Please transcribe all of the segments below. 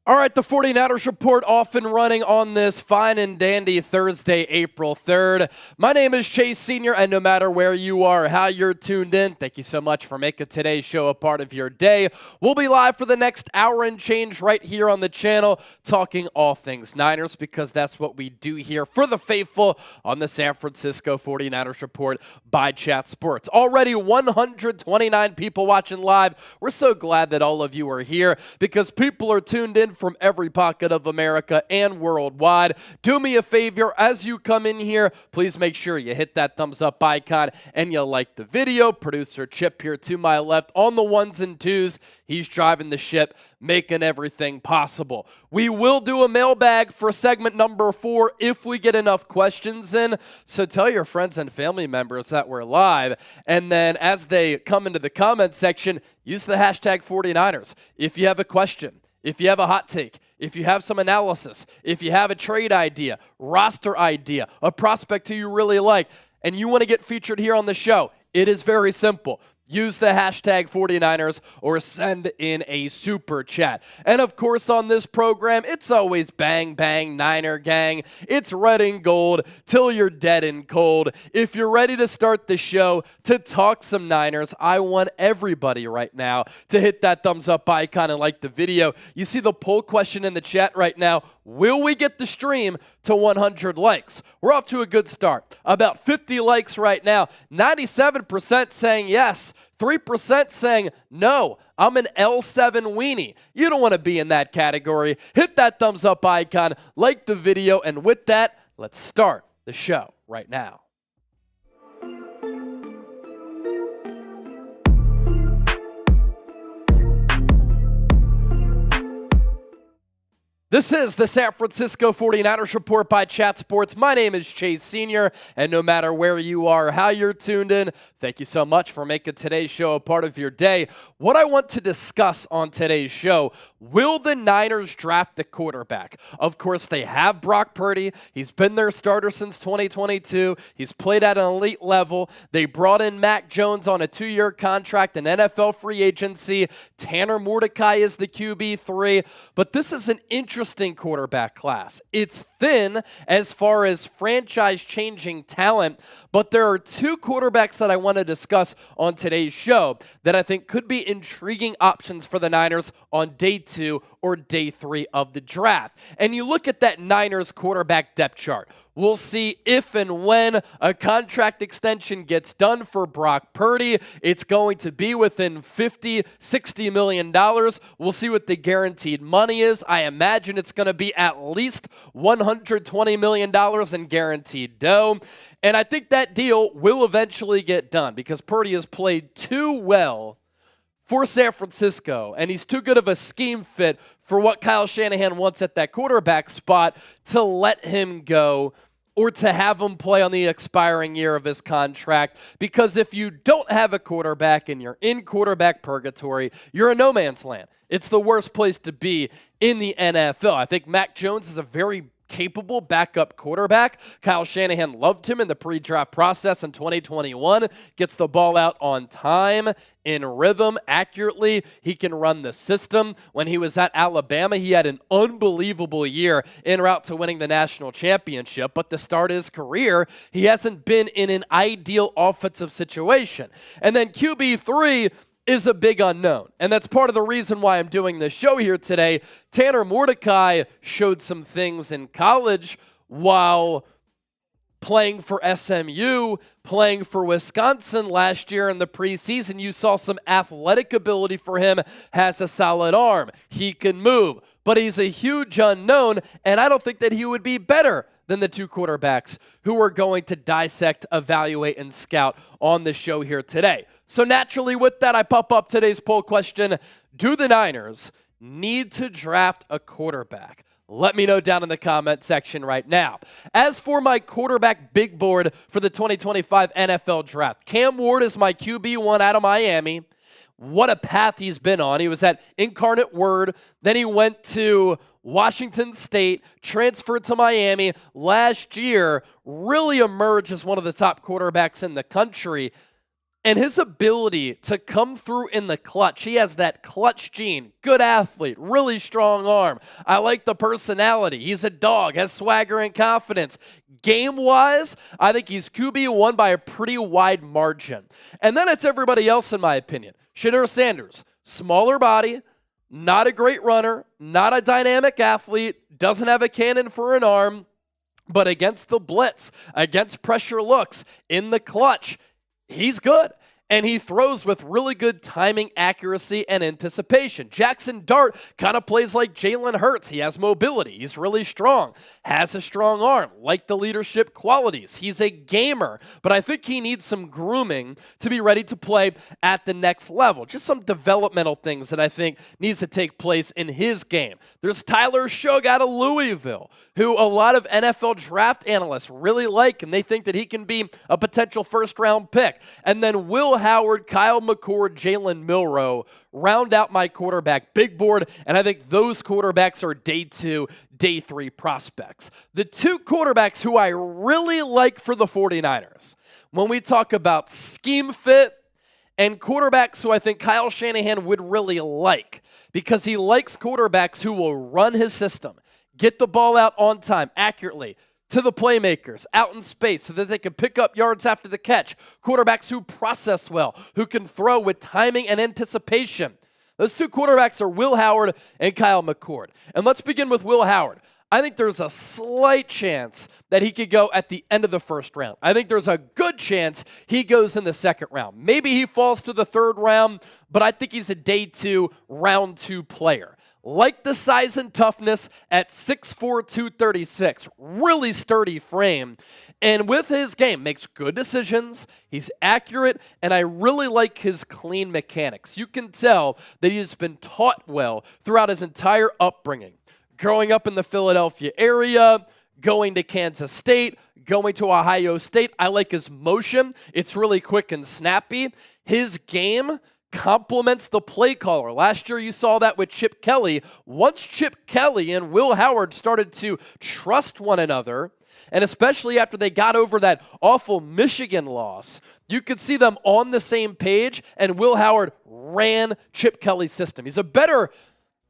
All right, the 49ers report off and running on this fine and dandy Thursday, April 3rd. My name is Chase Sr., and no matter where you are or how you're tuned in, thank you so much for making today's show a part of your day. We'll be live for the next hour and change right here on the channel, talking all things Niners, because that's what we do here for the faithful on the San Francisco 49ers report by Chat Sports. Already 129 people watching live. We're so glad that all of you are here because people are tuned in from every pocket of America and worldwide. Do me a favor, as you come in here, please make sure you hit that thumbs up icon and you like the video. Producer Chip here to my left on the ones and twos. He's driving the ship, making everything possible. We will do a mailbag for segment number 4 if we get enough questions in. So tell your friends and family members that we're live. And then as they come into the comment section, use the hashtag 49ers. If you have a question, if you have a hot take, if you have some analysis, if you have a trade idea, roster idea, a prospect who you really like, and you want to get featured here on the show, it is very simple. Use the hashtag 49ers or send in a super chat. And of course on this program, it's always bang, bang, Niner gang. It's red and gold till you're dead and cold. If you're ready to start the show to talk some Niners, I want everybody right now to hit that thumbs up icon and like the video. You see the poll question in the chat right now. Will we get the stream to 100 likes? We're off to a good start. About 50 likes right now. 97% saying yes. 3% saying no. I'm an L7 weenie. You don't want to be in that category. Hit that thumbs up icon, like the video, and with that, let's start the show right now. This is the San Francisco 49ers report by Chat Sports. My name is Chase Sr., and no matter where you are or how you're tuned in, thank you so much for making today's show a part of your day. What I want to discuss on today's show, will the Niners draft a quarterback? Of course, they have Brock Purdy. He's been their starter since 2022. He's played at an elite level. They brought in Mac Jones on a 2-year contract, an NFL free agency. Tanner Mordecai is the QB3, but this is an interesting quarterback class. It's thin as far as franchise-changing talent, but there are 2 quarterbacks that I want to discuss on today's show that I think could be intriguing options for the Niners on day 2 or day 3 of the draft. And you look at that Niners quarterback depth chart. We'll see if and when a contract extension gets done for Brock Purdy. It's going to be within $50, $60 million. We'll see what the guaranteed money is. I imagine it's going to be at least $120 million in guaranteed dough. And I think that deal will eventually get done because Purdy has played too well for San Francisco, and he's too good of a scheme fit for what Kyle Shanahan wants at that quarterback spot to let him go or to have him play on the expiring year of his contract. Because if you don't have a quarterback and you're in quarterback purgatory, you're in no man's land. It's the worst place to be in the NFL. I think Mac Jones is a very capable backup quarterback. Kyle Shanahan loved him in the pre-draft process in 2021. Gets the ball out on time, in rhythm, accurately. He can run the system. When he was at Alabama, he had an unbelievable year en route to winning the national championship. But to start his career, he hasn't been in an ideal offensive situation. And then QB3 is a big unknown. And that's part of the reason why I'm doing this show here today. Tanner Mordecai showed some things in college while playing for SMU, playing for Wisconsin last year in the preseason. You saw some athletic ability for him, has a solid arm. He can move, but he's a huge unknown, and I don't think that he would be better than the 2 quarterbacks who we're going to dissect, evaluate, and scout on the show here today. So naturally with that, I pop up today's poll question. Do the Niners need to draft a quarterback? Let me know down in the comment section right now. As for my quarterback big board for the 2025 NFL Draft, Cam Ward is my QB1 out of Miami. What a path he's been on. He was at Incarnate Word. Then he went to Washington State, transferred to Miami. Last year, really emerged as one of the top quarterbacks in the country. And his ability to come through in the clutch, he has that clutch gene. Good athlete, really strong arm. I like the personality. He's a dog, has swagger and confidence. Game-wise, I think he's QB1 by a pretty wide margin. And then it's everybody else, in my opinion. Shedeur Sanders, smaller body, not a great runner, not a dynamic athlete, doesn't have a cannon for an arm, but against the blitz, against pressure looks, in the clutch, he's good. And he throws with really good timing, accuracy, and anticipation. Jackson Dart kind of plays like Jalen Hurts. He has mobility. He's really strong. Has a strong arm. Like the leadership qualities. He's a gamer. But I think he needs some grooming to be ready to play at the next level. Just some developmental things that I think needs to take place in his game. There's Tyler Shough out of Louisville, who a lot of NFL draft analysts really like, and they think that he can be a potential first-round pick. And then Will Howard, Kyle McCord, Jalen Milroe round out my quarterback big board, and I think those quarterbacks are day 2, day 3 prospects. The 2 quarterbacks who I really like for the 49ers, when we talk about scheme fit and quarterbacks who I think Kyle Shanahan would really like, because he likes quarterbacks who will run his system, get the ball out on time, accurately, to the playmakers, out in space so that they can pick up yards after the catch. Quarterbacks who process well, who can throw with timing and anticipation. Those 2 quarterbacks are Will Howard and Kyle McCord. And let's begin with Will Howard. I think there's a slight chance that he could go at the end of the first round. I think there's a good chance he goes in the second round. Maybe he falls to the third round, but I think he's a day 2, round 2 player. Like the size and toughness at 6'4", 236. Really sturdy frame. And with his game, makes good decisions. He's accurate, and I really like his clean mechanics. You can tell that he's been taught well throughout his entire upbringing. Growing up in the Philadelphia area, going to Kansas State, going to Ohio State. I like his motion. It's really quick and snappy. His game complements the play caller. Last year you saw that with Chip Kelly. Once Chip Kelly and Will Howard started to trust one another, and especially after they got over that awful Michigan loss, you could see them on the same page, and Will Howard ran Chip Kelly's system. He's a better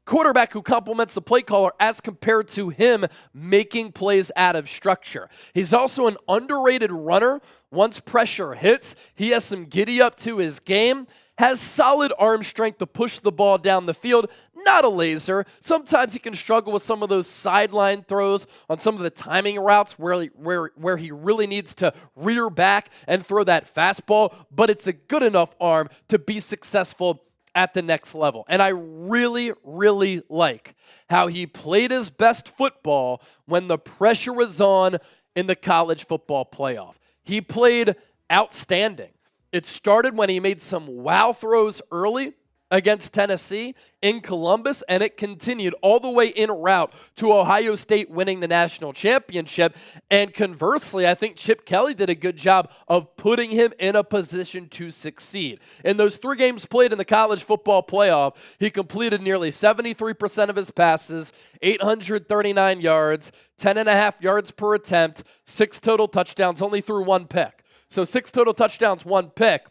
quarterback who complements the play caller as compared to him making plays out of structure. He's also an underrated runner. Once pressure hits, he has some giddy up to his game. Has solid arm strength to push the ball down the field. Not a laser. Sometimes he can struggle with some of those sideline throws on some of the timing routes where he really needs to rear back and throw that fastball, but it's a good enough arm to be successful at the next level. And I really, really like how he played his best football when the pressure was on in the college football playoff. He played outstanding. It started when he made some wow throws early against Tennessee in Columbus, and it continued all the way en route to Ohio State winning the national championship. And conversely, I think Chip Kelly did a good job of putting him in a position to succeed. In those 3 games played in the college football playoff, he completed nearly 73% of his passes, 839 yards, 10.5 yards per attempt, 6 total touchdowns, only threw 1 pick. So 6 total touchdowns, 1 pick.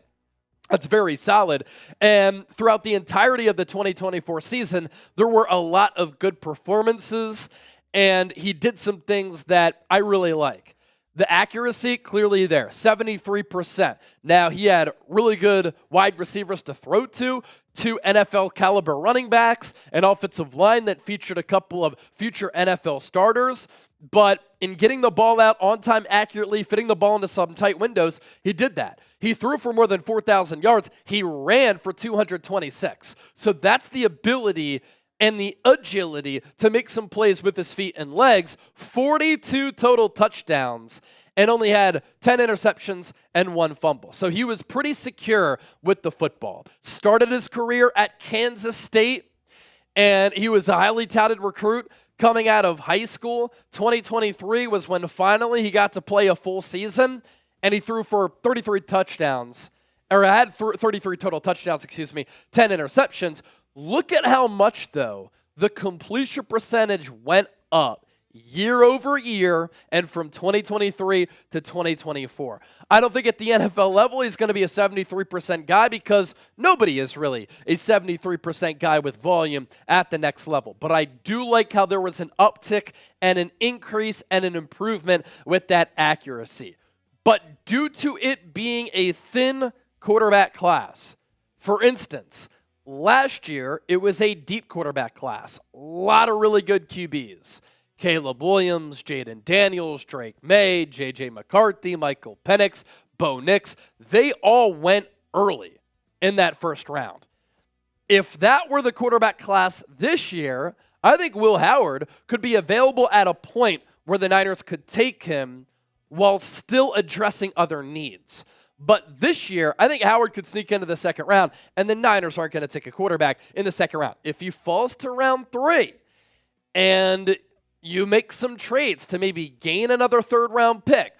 That's very solid. And throughout the entirety of the 2024 season, there were a lot of good performances, and he did some things that I really like. The accuracy, clearly there, 73%. Now, he had really good wide receivers to throw to, 2 NFL caliber running backs, an offensive line that featured a couple of future NFL starters. But in getting the ball out on time accurately, fitting the ball into some tight windows, he did that. He threw for more than 4,000 yards. He ran for 226. So that's the ability and the agility to make some plays with his feet and legs. 42 total touchdowns and only had 10 interceptions and 1 fumble. So he was pretty secure with the football. Started his career at Kansas State, and he was a highly touted recruit. Coming out of high school, 2023 was when finally he got to play a full season, and he threw for 33 touchdowns, or had 33 total touchdowns, 10 interceptions. Look at how much, though, the completion percentage went up year over year and from 2023 to 2024. I don't think at the NFL level he's going to be a 73% guy because nobody is really a 73% guy with volume at the next level. But I do like how there was an uptick and an increase and an improvement with that accuracy. But due to it being a thin quarterback class, for instance, last year it was a deep quarterback class. A lot of really good QBs. Caleb Williams, Jaden Daniels, Drake May, J.J. McCarthy, Michael Penix, Bo Nix, they all went early in that first round. If that were the quarterback class this year, I think Will Howard could be available at a point where the Niners could take him while still addressing other needs. But this year, I think Howard could sneak into the second round, and the Niners aren't going to take a quarterback in the second round. If he falls to round 3 and you make some trades to maybe gain another third-round pick,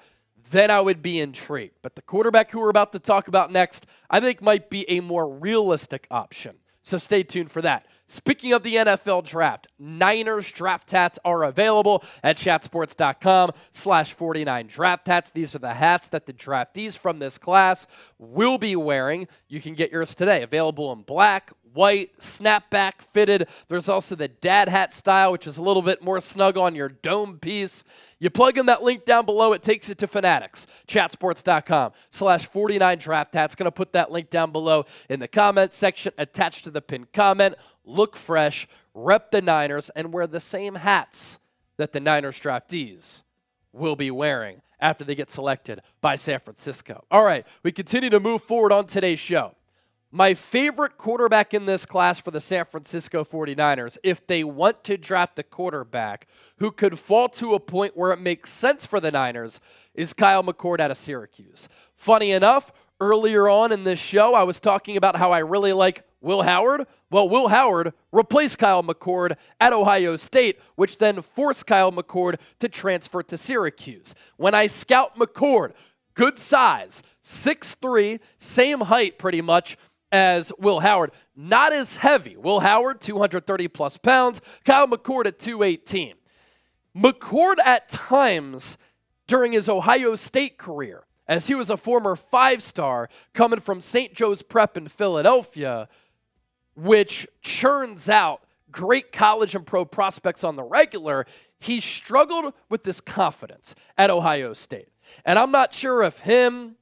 then I would be intrigued. But the quarterback who we're about to talk about next, I think might be a more realistic option. So stay tuned for that. Speaking of the NFL draft, Niners draft hats are available at chatsports.com/49 draft hats. These are the hats that the draftees from this class will be wearing. You can get yours today. Available in black, white, snapback fitted. There's also the dad hat style, which is a little bit more snug on your dome piece. You plug in that link down below, it takes you to Fanatics. Chatsports.com/49 draft hats. Going to put that link down below in the comments section attached to the pinned comment. Look fresh, rep the Niners, and wear the same hats that the Niners draftees will be wearing after they get selected by San Francisco. All right, we continue to move forward on today's show. My favorite quarterback in this class for the San Francisco 49ers, if they want to draft a quarterback who could fall to a point where it makes sense for the Niners, is Kyle McCord out of Syracuse. Funny enough, earlier on in this show, I was talking about how I really like Will Howard. Well, Will Howard replaced Kyle McCord at Ohio State, which then forced Kyle McCord to transfer to Syracuse. When I scout McCord, good size, 6'3", same height pretty much as Will Howard. Not as heavy. Will Howard, 230 plus pounds. Kyle McCord at 218. McCord at times during his Ohio State career, as he was a former 5-star coming from St. Joe's Prep in Philadelphia, which churns out great college and pro prospects on the regular, he struggled with this confidence at Ohio State. And I'm not sure if him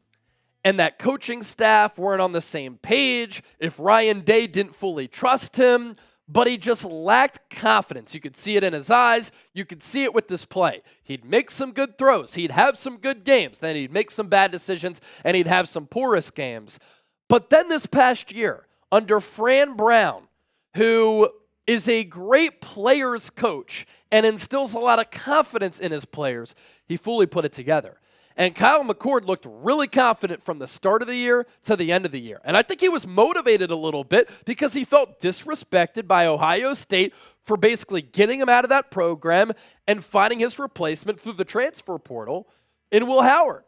and that coaching staff weren't on the same page, if Ryan Day didn't fully trust him, but he just lacked confidence. You could see it in his eyes. You could see it with this play. He'd make some good throws. He'd have some good games. Then he'd make some bad decisions, and he'd have some porous games. But then this past year, under Fran Brown, who is a great players coach and instills a lot of confidence in his players, he fully put it together. And Kyle McCord looked really confident from the start of the year to the end of the year. And I think he was motivated a little bit because he felt disrespected by Ohio State for basically getting him out of that program and finding his replacement through the transfer portal in Will Howard.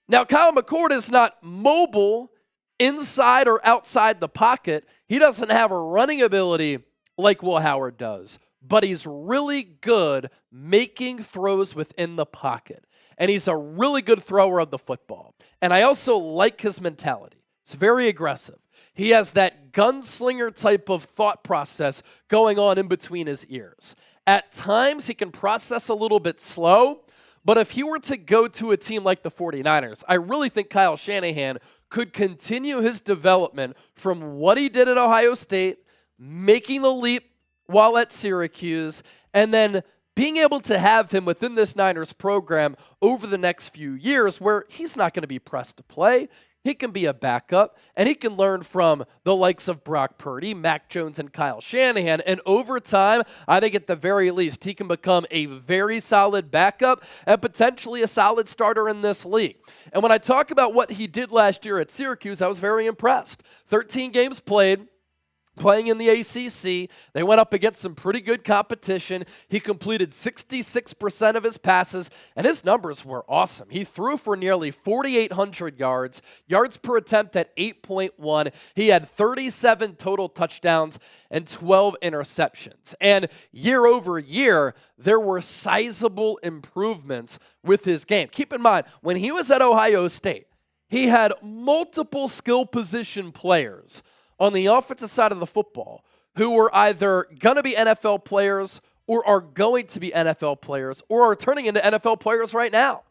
Now, Kyle McCord is not mobile inside or outside the pocket. He doesn't have a running ability like Will Howard does, but he's really good making throws within the pocket. And he's a really good thrower of the football. And I also like his mentality. It's very aggressive. He has that gunslinger type of thought process going on in between his ears. At times, he can process a little bit slow, but if he were to go to a team like the 49ers, I really think Kyle Shanahan could continue his development from what he did at Ohio State, making the leap while at Syracuse, and then being able to have him within this Niners program over the next few years where he's not going to be pressed to play. He can be a backup, and he can learn from the likes of Brock Purdy, Mac Jones, and Kyle Shanahan. And over time, I think at the very least, he can become a very solid backup and potentially a solid starter in this league. And when I talk about what he did last year at Syracuse, I was very impressed. 13 games played, Playing in the ACC, they went up against some pretty good competition. He completed 66% of his passes, and his numbers were awesome. He threw for nearly 4,800 yards per attempt at 8.1. He had 37 total touchdowns and 12 interceptions. And year over year, there were sizable improvements with his game. Keep in mind, when he was at Ohio State, he had multiple skill position players on the offensive side of the football who were either going to be NFL players or are going to be NFL players or are turning into NFL players right now.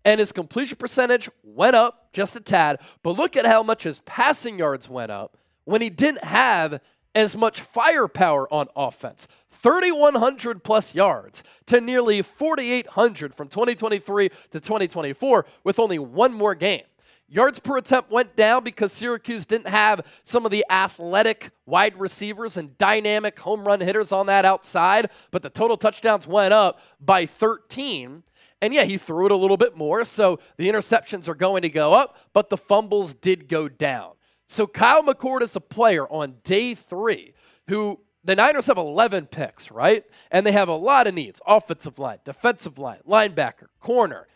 And his completion percentage went up just a tad, but look at how much his passing yards went up when he didn't have as much firepower on offense. 3,100 plus yards to nearly 4,800 from 2023 to 2024 with only one more game. Yards per attempt went down because Syracuse didn't have some of the athletic wide receivers and dynamic home run hitters on that outside, but the total touchdowns went up by 13. And yeah, he threw it a little bit more, so the interceptions are going to go up, but the fumbles did go down. So Kyle McCord is a player on day 3 who the Niners have 11 picks, right? And they have a lot of needs. Offensive line, defensive line, linebacker, corner,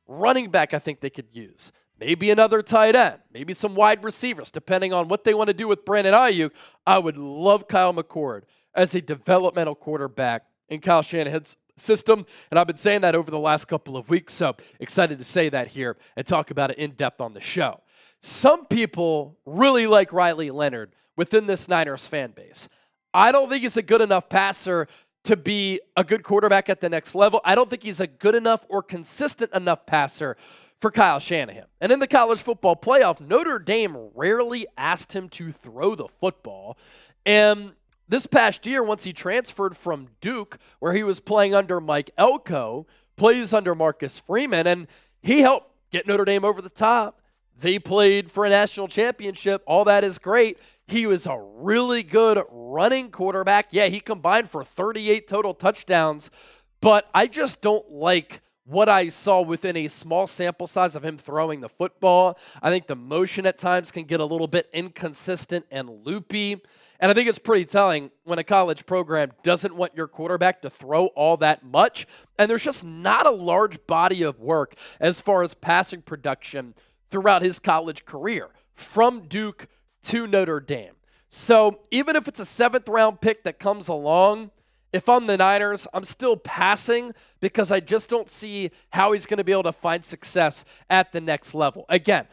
running back I think they could use. Maybe another tight end, maybe some wide receivers, depending on what they want to do with Brandon Ayuk. I would love Kyle McCord as a developmental quarterback in Kyle Shanahan's system, and I've been saying that over the last couple of weeks, so excited to say that here and talk about it in depth on the show. Some people really like Riley Leonard within this Niners fan base. I don't think he's a good enough passer to be a good quarterback at the next level. I don't think he's a good enough or consistent enough passer for Kyle Shanahan. And in the college football playoff, Notre Dame rarely asked him to throw the football. And this past year, once he transferred from Duke, where he was playing under Mike Elko, plays under Marcus Freeman, and he helped get Notre Dame over the top. They played for a national championship. All that is great. He was a really good running quarterback. Yeah, he combined for 38 total touchdowns, but I just don't like what I saw within a small sample size of him throwing the football. I think the motion at times can get a little bit inconsistent and loopy. And I think it's pretty telling when a college program doesn't want your quarterback to throw all that much. And there's just not a large body of work as far as passing production throughout his college career from Duke to Notre Dame. So even if it's a 7th round pick that comes along, if I'm the Niners, I'm still passing because I just don't see how he's going to be able to find success at the next level. Again,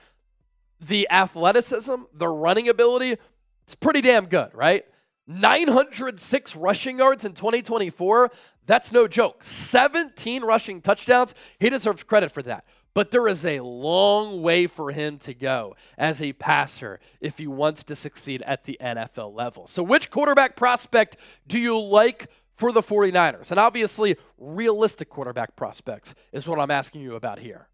the athleticism, the running ability, it's pretty damn good, right? 906 rushing yards in 2024, that's no joke. 17 rushing touchdowns, he deserves credit for that. But there is a long way for him to go as a passer if he wants to succeed at the NFL level. So which quarterback prospect do you like for the 49ers? And obviously, realistic quarterback prospects is what I'm asking you about here.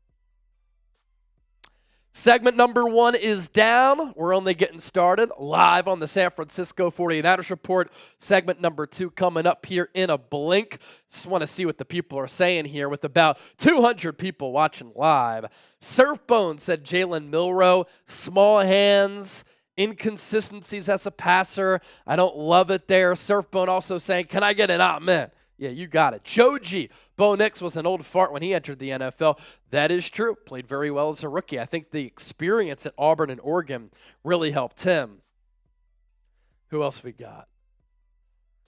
Segment number 1 is down. We're only getting started live on the San Francisco 49ers Report. Segment number 2 coming up here in a blink. Just want to see what the people are saying here with about 200 people watching live. Surfbone said Jalen Milroe, small hands, inconsistencies as a passer. I don't love it there. Surfbone also saying, can I get an amen? Yeah, you got it. Joji, Bo Nix was an old fart when he entered the NFL. That is true. Played very well as a rookie. I think the experience at Auburn and Oregon really helped him. Who else we got?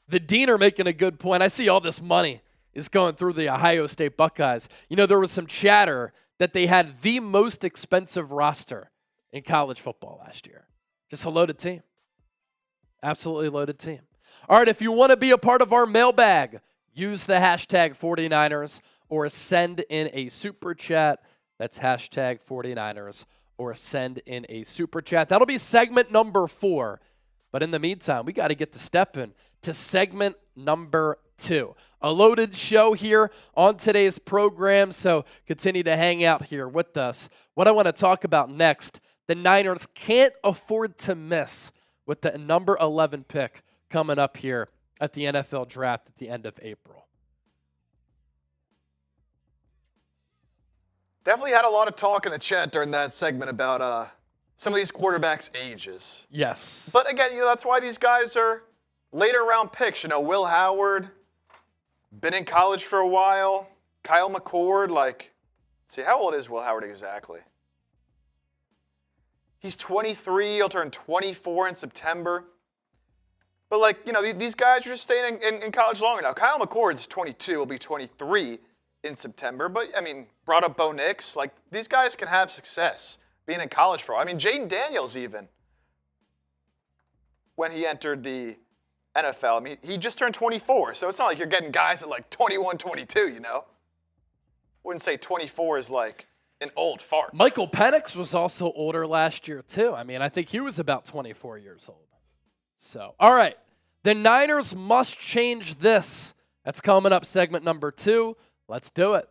The Deaner making a good point. I see all this money is going through the Ohio State Buckeyes. You know, there was some chatter that they had the most expensive roster in college football last year. Just a loaded team. Absolutely loaded team. All right, if you want to be a part of our mailbag, use the hashtag 49ers or send in a super chat. That's hashtag 49ers or send in a super chat. That'll be segment number 4. But in the meantime, we got to get to stepping to segment number 2. A loaded show here on today's program, so continue to hang out here with us. What I want to talk about next, the Niners can't afford to miss with the number 11 pick coming up here at the NFL draft at the end of April. Definitely had a lot of talk in the chat during that segment about some of these quarterbacks' ages. Yes. But again, that's why these guys are later round picks. Will Howard, been in college for a while. Kyle McCord, see, how old is Will Howard exactly? He's 23. He'll turn 24 in September. But, these guys are just staying in college longer now. Kyle McCord's 22. Will be 23 in September. But, brought up Bo Nix. These guys can have success being in college for a while. Jaden Daniels even, when he entered the NFL, he just turned 24. So it's not like you're getting guys at 21, 22, Wouldn't say 24 is an old fart. Michael Penix was also older last year, too. I think he was about 24 years old. So, all right. The Niners must change this. That's coming up, segment number 2. Let's do it.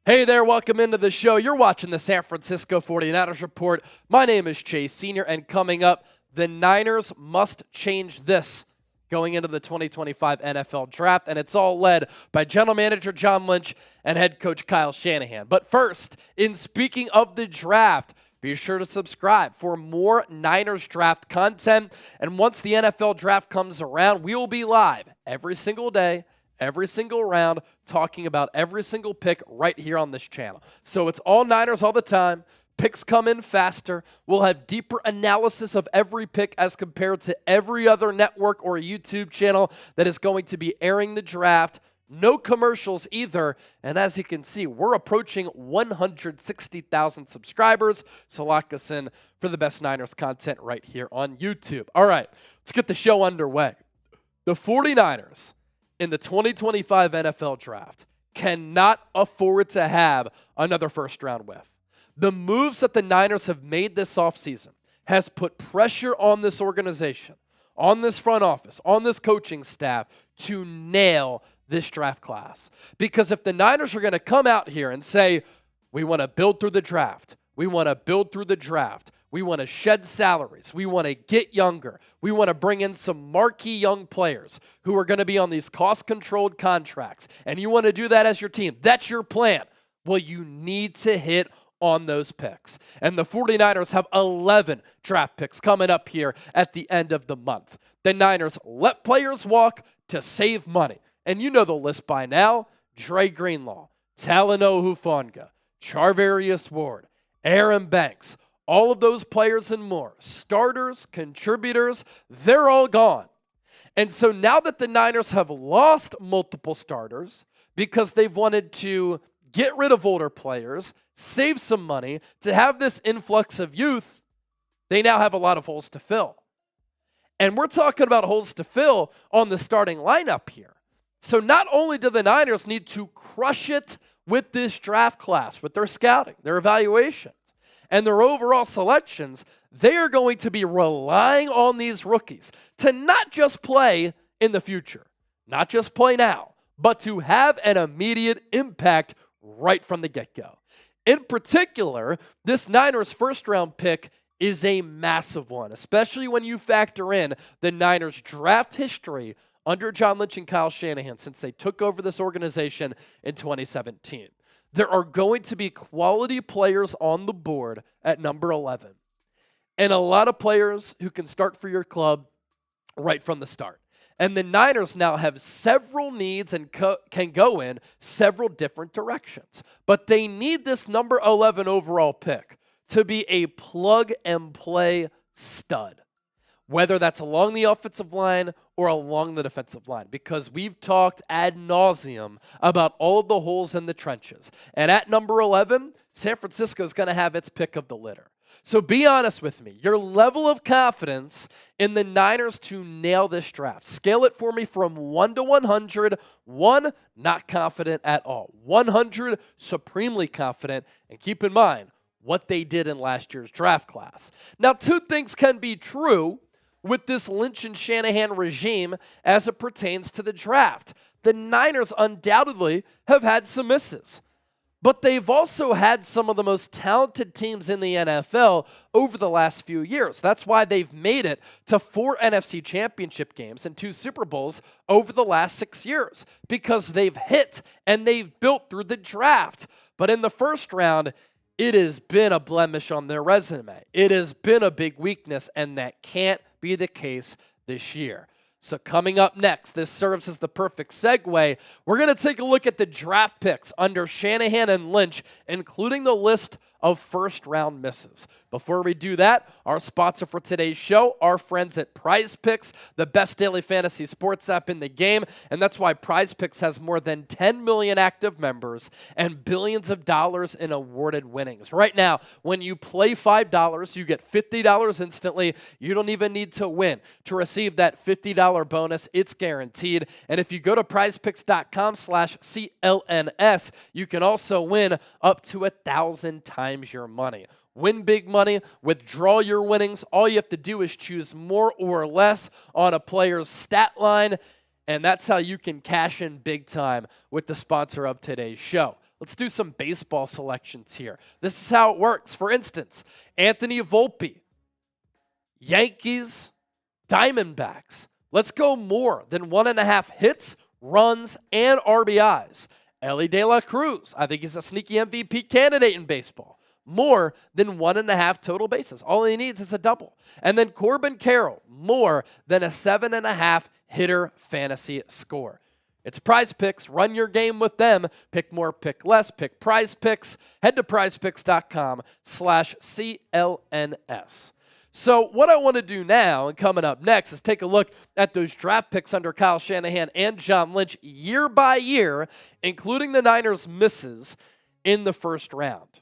Hey there, welcome into the show. You're watching the San Francisco 49ers Report. My name is Chase Sr., and coming up, the Niners must change this going into the 2025 NFL Draft, and it's all led by General Manager John Lynch and Head Coach Kyle Shanahan. But first, in speaking of the draft, be sure to subscribe for more Niners Draft content, and once the NFL Draft comes around, we will be live every single day, every single round, talking about every single pick right here on this channel. So it's all Niners all the time. Picks come in faster. We'll have deeper analysis of every pick as compared to every other network or YouTube channel that is going to be airing the draft. No commercials either. And as you can see, we're approaching 160,000 subscribers. So lock us in for the best Niners content right here on YouTube. All right, let's get the show underway. The 49ers in the 2025 NFL Draft cannot afford to have another first-round whiff. The moves that the Niners have made this offseason has put pressure on this organization, on this front office, on this coaching staff to nail this draft class. Because if the Niners are going to come out here and say, we want to build through the draft, we want to build through the draft, we want to shed salaries, we want to get younger, we want to bring in some marquee young players who are going to be on these cost-controlled contracts, and you want to do that as your team, that's your plan. Well, you need to hit on those picks. And the 49ers have 11 draft picks coming up here at the end of the month. The Niners let players walk to save money. And you know the list by now. Dre Greenlaw, Talanoa Hufanga, Charvarius Ward, Aaron Banks, all of those players and more, starters, contributors, they're all gone. And so now that the Niners have lost multiple starters because they've wanted to get rid of older players, save some money, to have this influx of youth, they now have a lot of holes to fill. And we're talking about holes to fill on the starting lineup here. So not only do the Niners need to crush it with this draft class, with their scouting, their evaluations, and their overall selections, they are going to be relying on these rookies to not just play in the future, not just play now, but to have an immediate impact right from the get-go. In particular, this Niners first-round pick is a massive one, especially when you factor in the Niners draft history under John Lynch and Kyle Shanahan since they took over this organization in 2017. There are going to be quality players on the board at number 11, and a lot of players who can start for your club right from the start. And the Niners now have several needs and can go in several different directions. But they need this number 11 overall pick to be a plug-and-play stud, whether that's along the offensive line or along the defensive line, because we've talked ad nauseum about all of the holes in the trenches. And at number 11, San Francisco is going to have its pick of the litter. So be honest with me. Your level of confidence in the Niners to nail this draft. Scale it for me from 1 to 100. 1, not confident at all. 100, supremely confident. And keep in mind what they did in last year's draft class. Now, two things can be true with this Lynch and Shanahan regime as it pertains to the draft. The Niners undoubtedly have had some misses. But they've also had some of the most talented teams in the NFL over the last few years. That's why they've made it to 4 NFC championship games and 2 Super Bowls over the last 6 years, because they've hit and they've built through the draft. But in the first round, it has been a blemish on their resume. It has been a big weakness, and that can't be the case this year. So coming up next, this serves as the perfect segue. We're going to take a look at the draft picks under Shanahan and Lynch, including the list of first-round misses. Before we do that, our sponsor for today's show, our friends at PrizePicks, the best daily fantasy sports app in the game, and that's why PrizePicks has more than 10 million active members and billions of dollars in awarded winnings. Right now, when you play $5, you get $50 instantly. You don't even need to win to receive that $50 bonus. It's guaranteed. And if you go to prizepicks.com/CLNS, you can also win up to 1,000 times your money. Win big money, withdraw your winnings. All you have to do is choose more or less on a player's stat line, and that's how you can cash in big time with the sponsor of today's show. Let's do some baseball selections here. This is how it works. For instance, Anthony Volpe, Yankees, Diamondbacks. Let's go more than 1.5 hits, runs, and RBIs. Ellie De La Cruz, I think he's a sneaky MVP candidate in baseball. More than 1.5 total bases. All he needs is a double. And then Corbin Carroll, more than a 7.5 hitter fantasy score. It's PrizePicks. Run your game with them. Pick more, pick less. Pick PrizePicks. Head to prizepicks.com/CLNS. So what I want to do now and coming up next is take a look at those draft picks under Kyle Shanahan and John Lynch year by year, including the Niners' misses in the first round.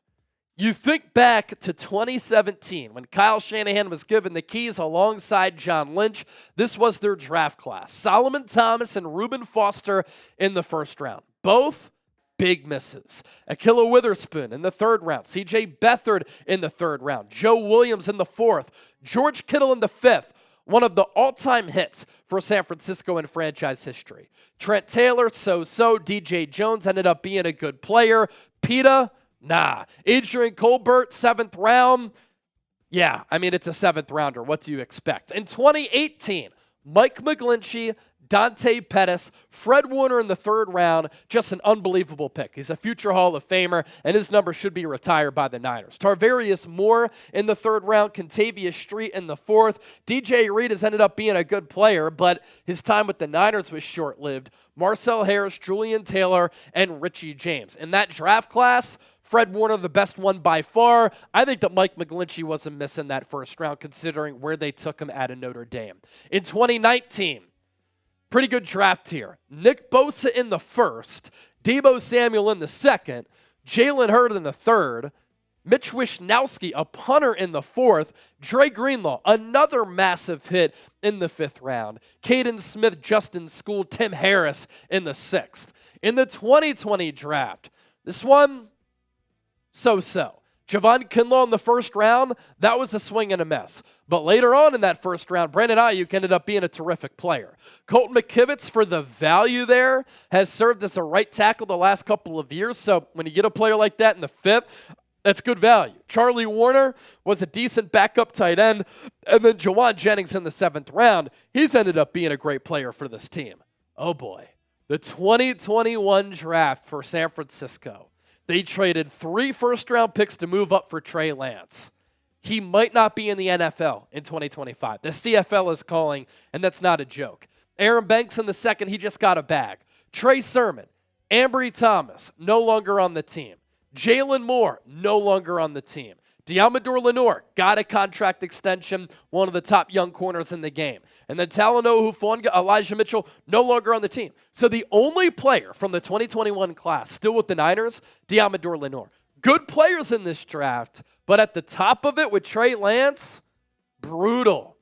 You think back to 2017 when Kyle Shanahan was given the keys alongside John Lynch. This was their draft class. Solomon Thomas and Reuben Foster in the first round. Both big misses. Ahkello Witherspoon in the third round. C.J. Beathard in the third round. Joe Williams in the fourth. George Kittle in the fifth. One of the all-time hits for San Francisco in franchise history. Trent Taylor, so-so. DJ Jones ended up being a good player. Peta, nah. Adrian Colbert, 7th round. Yeah, I mean, it's a 7th rounder. What do you expect? In 2018, Mike McGlinchey, Dante Pettis, Fred Warner in the third round, just an unbelievable pick. He's a future Hall of Famer, and his number should be retired by the Niners. Tarvarius Moore in the third round, Contavious Street in the fourth. DJ Reed has ended up being a good player, but his time with the Niners was short-lived. Marcel Harris, Julian Taylor, and Richie James. In that draft class, Fred Warner, the best one by far. I think that Mike McGlinchey was a miss in that first round, considering where they took him out of Notre Dame. In 2019, pretty good draft here. Nick Bosa in the first, Deebo Samuel in the second, Jalen Hurd in the third, Mitch Wishnowsky, a punter in the fourth, Dre Greenlaw, another massive hit in the fifth round, Caden Smith, Justin School, Tim Harris in the sixth. In the 2020 draft, this one, so-so. Javon Kinlaw in the first round, that was a swing and a miss. But later on in that first round, Brandon Ayuk ended up being a terrific player. Colton McKivitz, for the value there, has served as a right tackle the last couple of years. So when you get a player like that in the fifth, that's good value. Charlie Warner was a decent backup tight end. And then Jawan Jennings in the 7th round, he's ended up being a great player for this team. Oh boy. The 2021 draft for San Francisco. They traded 3 first-round picks to move up for Trey Lance. He might not be in the NFL in 2025. The CFL is calling, and that's not a joke. Aaron Banks in the second, he just got a bag. Trey Sermon, Ambry Thomas, no longer on the team. Jalen Moore, no longer on the team. Diamador Lenore got a contract extension, one of the top young corners in the game. And then Talanoa Hufanga, Elijah Mitchell, no longer on the team. So the only player from the 2021 class still with the Niners, Diamador Lenore. Good players in this draft, but at the top of it with Trey Lance, brutal.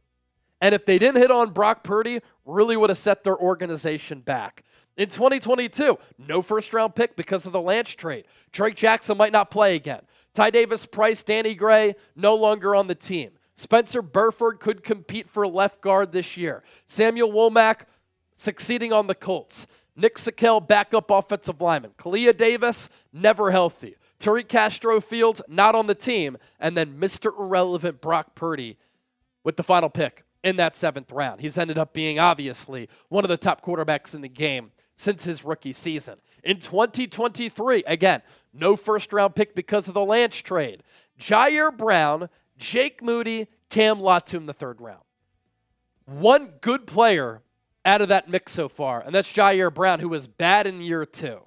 And if they didn't hit on Brock Purdy, really would have set their organization back. In 2022, no first-round pick because of the Lance trade. Drake Jackson might not play again. Ty Davis Price, Danny Gray, no longer on the team. Spencer Burford could compete for left guard this year. Samuel Womack succeeding on the Colts. Nick Sakel, backup offensive lineman. Kalia Davis, never healthy. Tariq Castro Fields, not on the team. And then Mr. Irrelevant Brock Purdy with the final pick in that 7th round. He's ended up being, obviously, one of the top quarterbacks in the game since his rookie season. In 2023, again, no first-round pick because of the Lance trade. Jair Brown, Jake Moody, Cam Latu in the third round. One good player out of that mix so far, and that's Jair Brown, who was bad in year 2.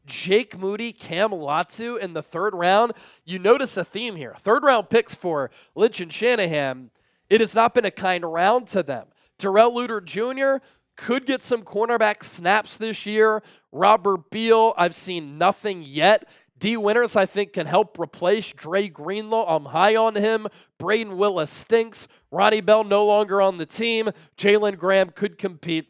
Jake Moody, Cam Latu in the third round. You notice a theme here. Third-round picks for Lynch and Shanahan, it has not been a kind round to them. Terrell Luter Jr. could get some cornerback snaps this year. Robert Beal, I've seen nothing yet. D. Winters, I think, can help replace Dre Greenlaw. I'm high on him. Braden Willis stinks. Ronnie Bell no longer on the team. Jalen Graham could compete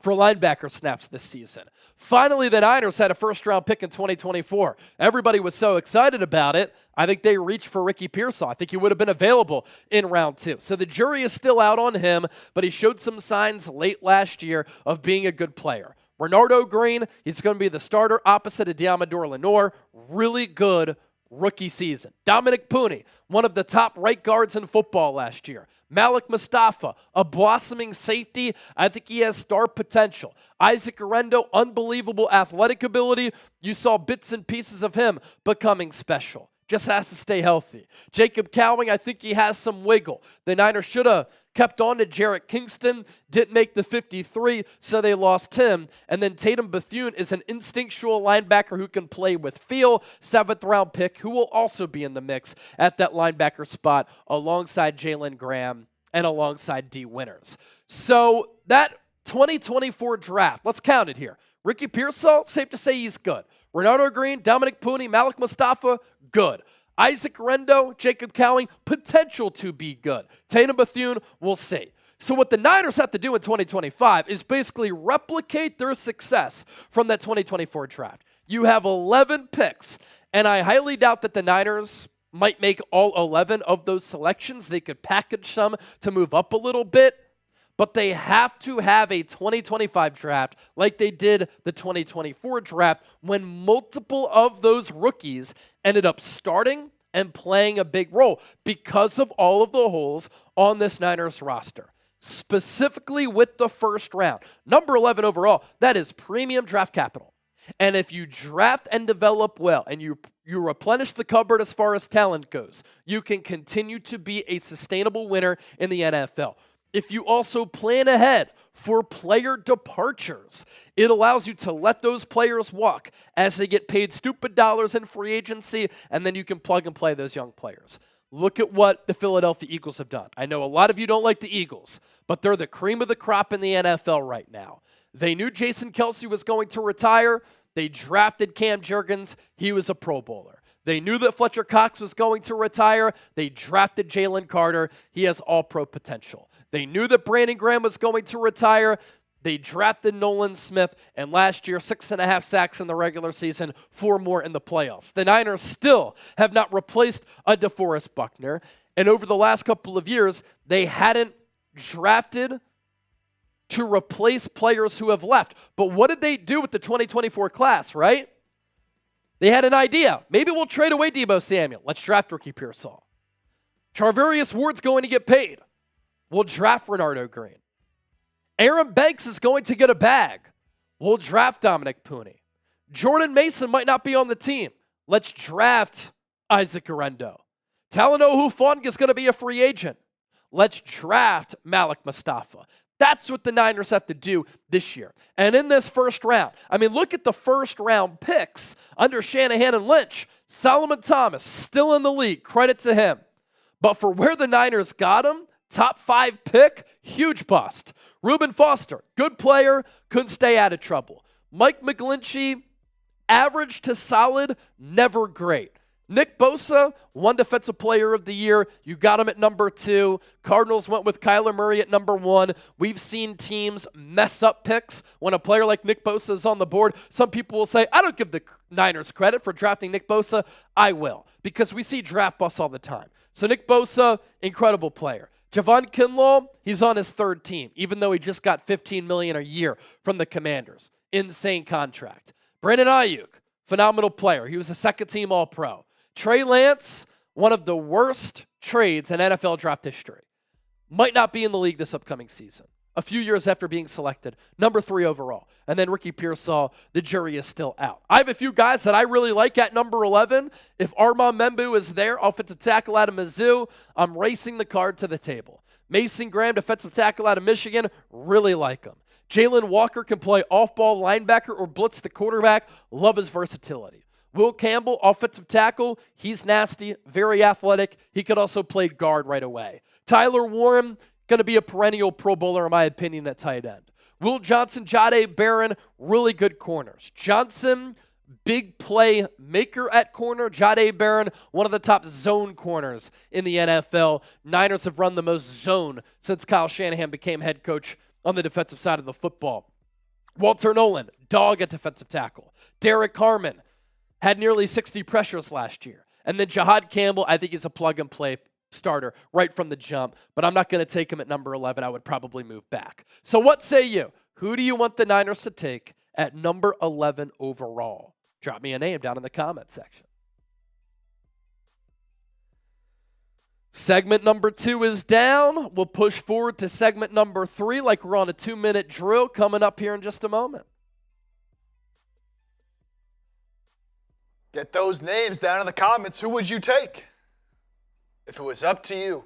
for linebacker snaps this season. Finally, the Niners had a first-round pick in 2024. Everybody was so excited about it. I think they reached for Ricky Pearsall. I think he would have been available in round 2. So the jury is still out on him, but he showed some signs late last year of being a good player. Renardo Green, he's going to be the starter opposite of Diamador Lenore. Really good rookie season. Dominic Pooney, one of the top right guards in football last year. Malik Mustafa, a blossoming safety. I think he has star potential. Isaac Arendo, unbelievable athletic ability. You saw bits and pieces of him becoming special. Just has to stay healthy. Jacob Cowing, I think he has some wiggle. The Niners should have kept on to Jarrett Kingston, didn't make the 53, so they lost him. And then Tatum Bethune is an instinctual linebacker who can play with feel, 7th-round pick, who will also be in the mix at that linebacker spot alongside Jalen Graham and alongside D. Winters. So that 2024 draft, let's count it here. Ricky Pearsall, safe to say he's good. Renardo Green, Dominic Pooney, Malik Mustafa, good. Isaac Rendo, Jacob Cowing, potential to be good. Tatum Bethune, we'll see. So what the Niners have to do in 2025 is basically replicate their success from that 2024 draft. You have 11 picks, and I highly doubt that the Niners might make all 11 of those selections. They could package some to move up a little bit, but they have to have a 2025 draft like they did the 2024 draft when multiple of those rookies ended up starting and playing a big role because of all of the holes on this Niners roster, specifically with the first round. Number 11 overall, that is premium draft capital. And if you draft and develop well and you replenish the cupboard as far as talent goes, you can continue to be a sustainable winner in the NFL. If you also plan ahead for player departures, it allows you to let those players walk as they get paid stupid dollars in free agency, and then you can plug and play those young players. Look at what the Philadelphia Eagles have done. I know a lot of you don't like the Eagles, but they're the cream of the crop in the NFL right now. They knew Jason Kelce was going to retire. They drafted Cam Jurgens. He was a Pro Bowler. They knew that Fletcher Cox was going to retire. They drafted Jalen Carter. He has all-pro potential. They knew that Brandon Graham was going to retire. They drafted Nolan Smith, and last year, 6.5 sacks in the regular season, 4 more in the playoffs. The Niners still have not replaced a DeForest Buckner, and over the last couple of years, they hadn't drafted to replace players who have left. But what did they do with the 2024 class, right? They had an idea. Maybe we'll trade away Deebo Samuel. Let's draft Ricky Pearsall. Charvarius Ward's going to get paid. We'll draft Renardo Green. Aaron Banks is going to get a bag. We'll draft Dominic Pooney. Jordan Mason might not be on the team. Let's draft Isaac Arendo. Talanoa Hufanga is going to be a free agent. Let's draft Malik Mustafa. That's what the Niners have to do this year. And in this first round, I mean, look at the first round picks under Shanahan and Lynch. Solomon Thomas, still in the league. Credit to him. But for where the Niners got him, top 5 pick, huge bust. Reuben Foster, good player, couldn't stay out of trouble. Mike McGlinchey, average to solid, never great. Nick Bosa, 1 defensive player of the year. You got him at number 2. Cardinals went with Kyler Murray at number 1. We've seen teams mess up picks when a player like Nick Bosa is on the board. Some people will say, I don't give the Niners credit for drafting Nick Bosa. I will, because we see draft busts all the time. So Nick Bosa, incredible player. Javon Kinlaw, he's on his 3rd team, even though he just got $15 million a year from the Commanders. Insane contract. Brandon Ayuk, phenomenal player. He was a 2nd-team All-Pro. Trey Lance, one of the worst trades in NFL draft history. Might not be in the league this upcoming season. a few years after being selected, number 3 overall. And then Ricky Pearsall, the jury is still out. I have a few guys that I really like at number 11. If Armand Membu is there, offensive tackle out of Mizzou, I'm racing the card to the table. Mason Graham, defensive tackle out of Michigan, really like him. Jalen Walker can play off-ball linebacker or blitz the quarterback. Love his versatility. Will Campbell, offensive tackle, he's nasty, very athletic. He could also play guard right away. Tyler Warren, going to be a perennial Pro Bowler, in my opinion, at tight end. Will Johnson, Jahdae Barron, really good corners. Johnson, big play maker at corner. Jahdae Barron, one of the top zone corners in the NFL. Niners have run the most zone since Kyle Shanahan became head coach on the defensive side of the football. Walter Nolan, dog at defensive tackle. Derek Harmon had nearly 60 pressures last year. And then Jahad Campbell, I think he's a plug-and-play starter right from the jump, but I'm not going to take him at number 11. I would probably move back. So what say you? Who do you want the Niners to take at number 11 overall? Drop me a name down in the comment section. Segment number 2 is down. We'll push forward to segment number 3 like we're on a 2-minute drill coming up here in just a moment. Get those names down in the comments. Who would you take if it was up to you?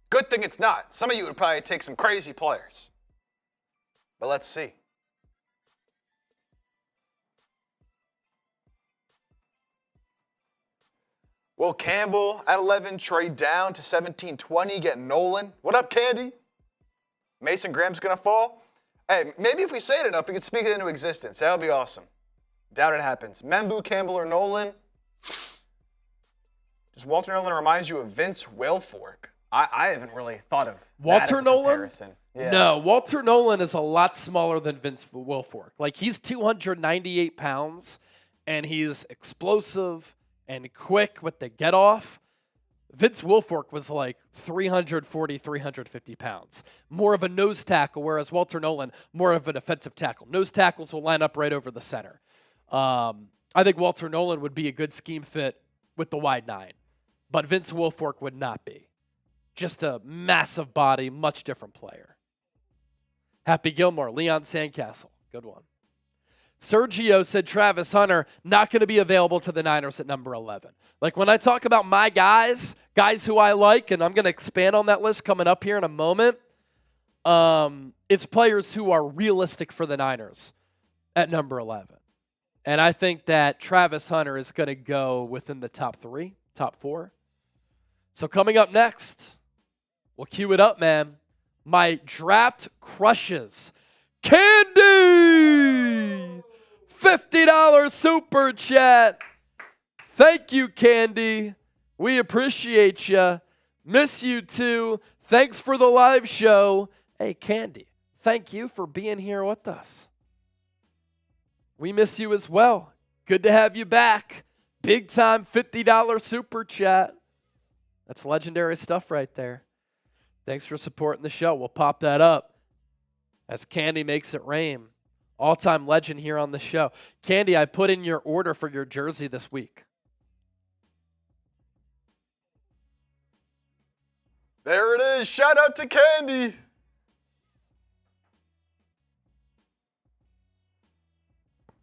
Good thing it's not. Some of you would probably take some crazy players. But let's see. Will Campbell at 11 trade down to 17-20, get Nolan. What up, Candy? Mason Graham's going to fall. Hey, maybe if we say it enough, we could speak it into existence. That would be awesome. Doubt it happens. Membu, Campbell, or Nolan? Does Walter Nolan remind you of Vince Wilfork? I haven't really thought of Walter that as a Nolan? comparison. Yeah. No, Walter Nolan is a lot smaller than Vince Wilfork. Like, he's 298 pounds, and he's explosive and quick with the get-off. Vince Wilfork was like 340, 350 pounds. More of a nose tackle, whereas Walter Nolan, more of an offensive tackle. Nose tackles will line up right over the center. I think Walter Nolan would be a good scheme fit with the wide 9, but Vince Wilfork would not be. Just a massive body, much different player. Happy Gilmore, Leon Sandcastle, good one. Sergio said Travis Hunter not going to be available to the Niners at number 11. Like, when I talk about my guys who I like, and I'm going to expand on that list coming up here in a moment, it's players who are realistic for the Niners at number 11. And I think that Travis Hunter is going to go within the top 3, top 4. So coming up next, we'll cue it up, man. My draft crushes. Candy! $50 super chat. Thank you, Candy. We appreciate you. Miss you too. Thanks for the live show. Hey, Candy, thank you for being here with us. We miss you as well. Good to have you back. Big time $50 super chat. That's legendary stuff right there. Thanks for supporting the show. We'll pop that up as Candy makes it rain. All-time legend here on the show. Candy, I put in your order for your jersey this week. There it is. Shout out to Candy.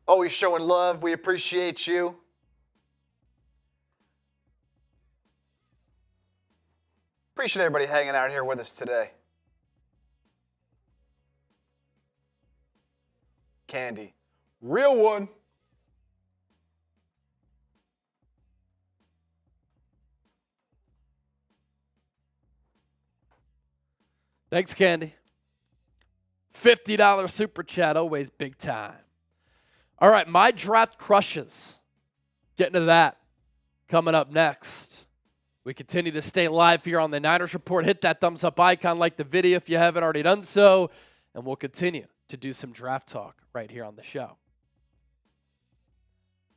Always showing love. We appreciate you. Appreciate everybody hanging out here with us today. Candy. Real one. Thanks, Candy. $50 super chat, always big time. All right, my draft crushes. Getting to that coming up next. We continue to stay live here on the Niners Report. Hit that thumbs up icon, like the video if you haven't already done so, and we'll continue to do some draft talk right here on the show.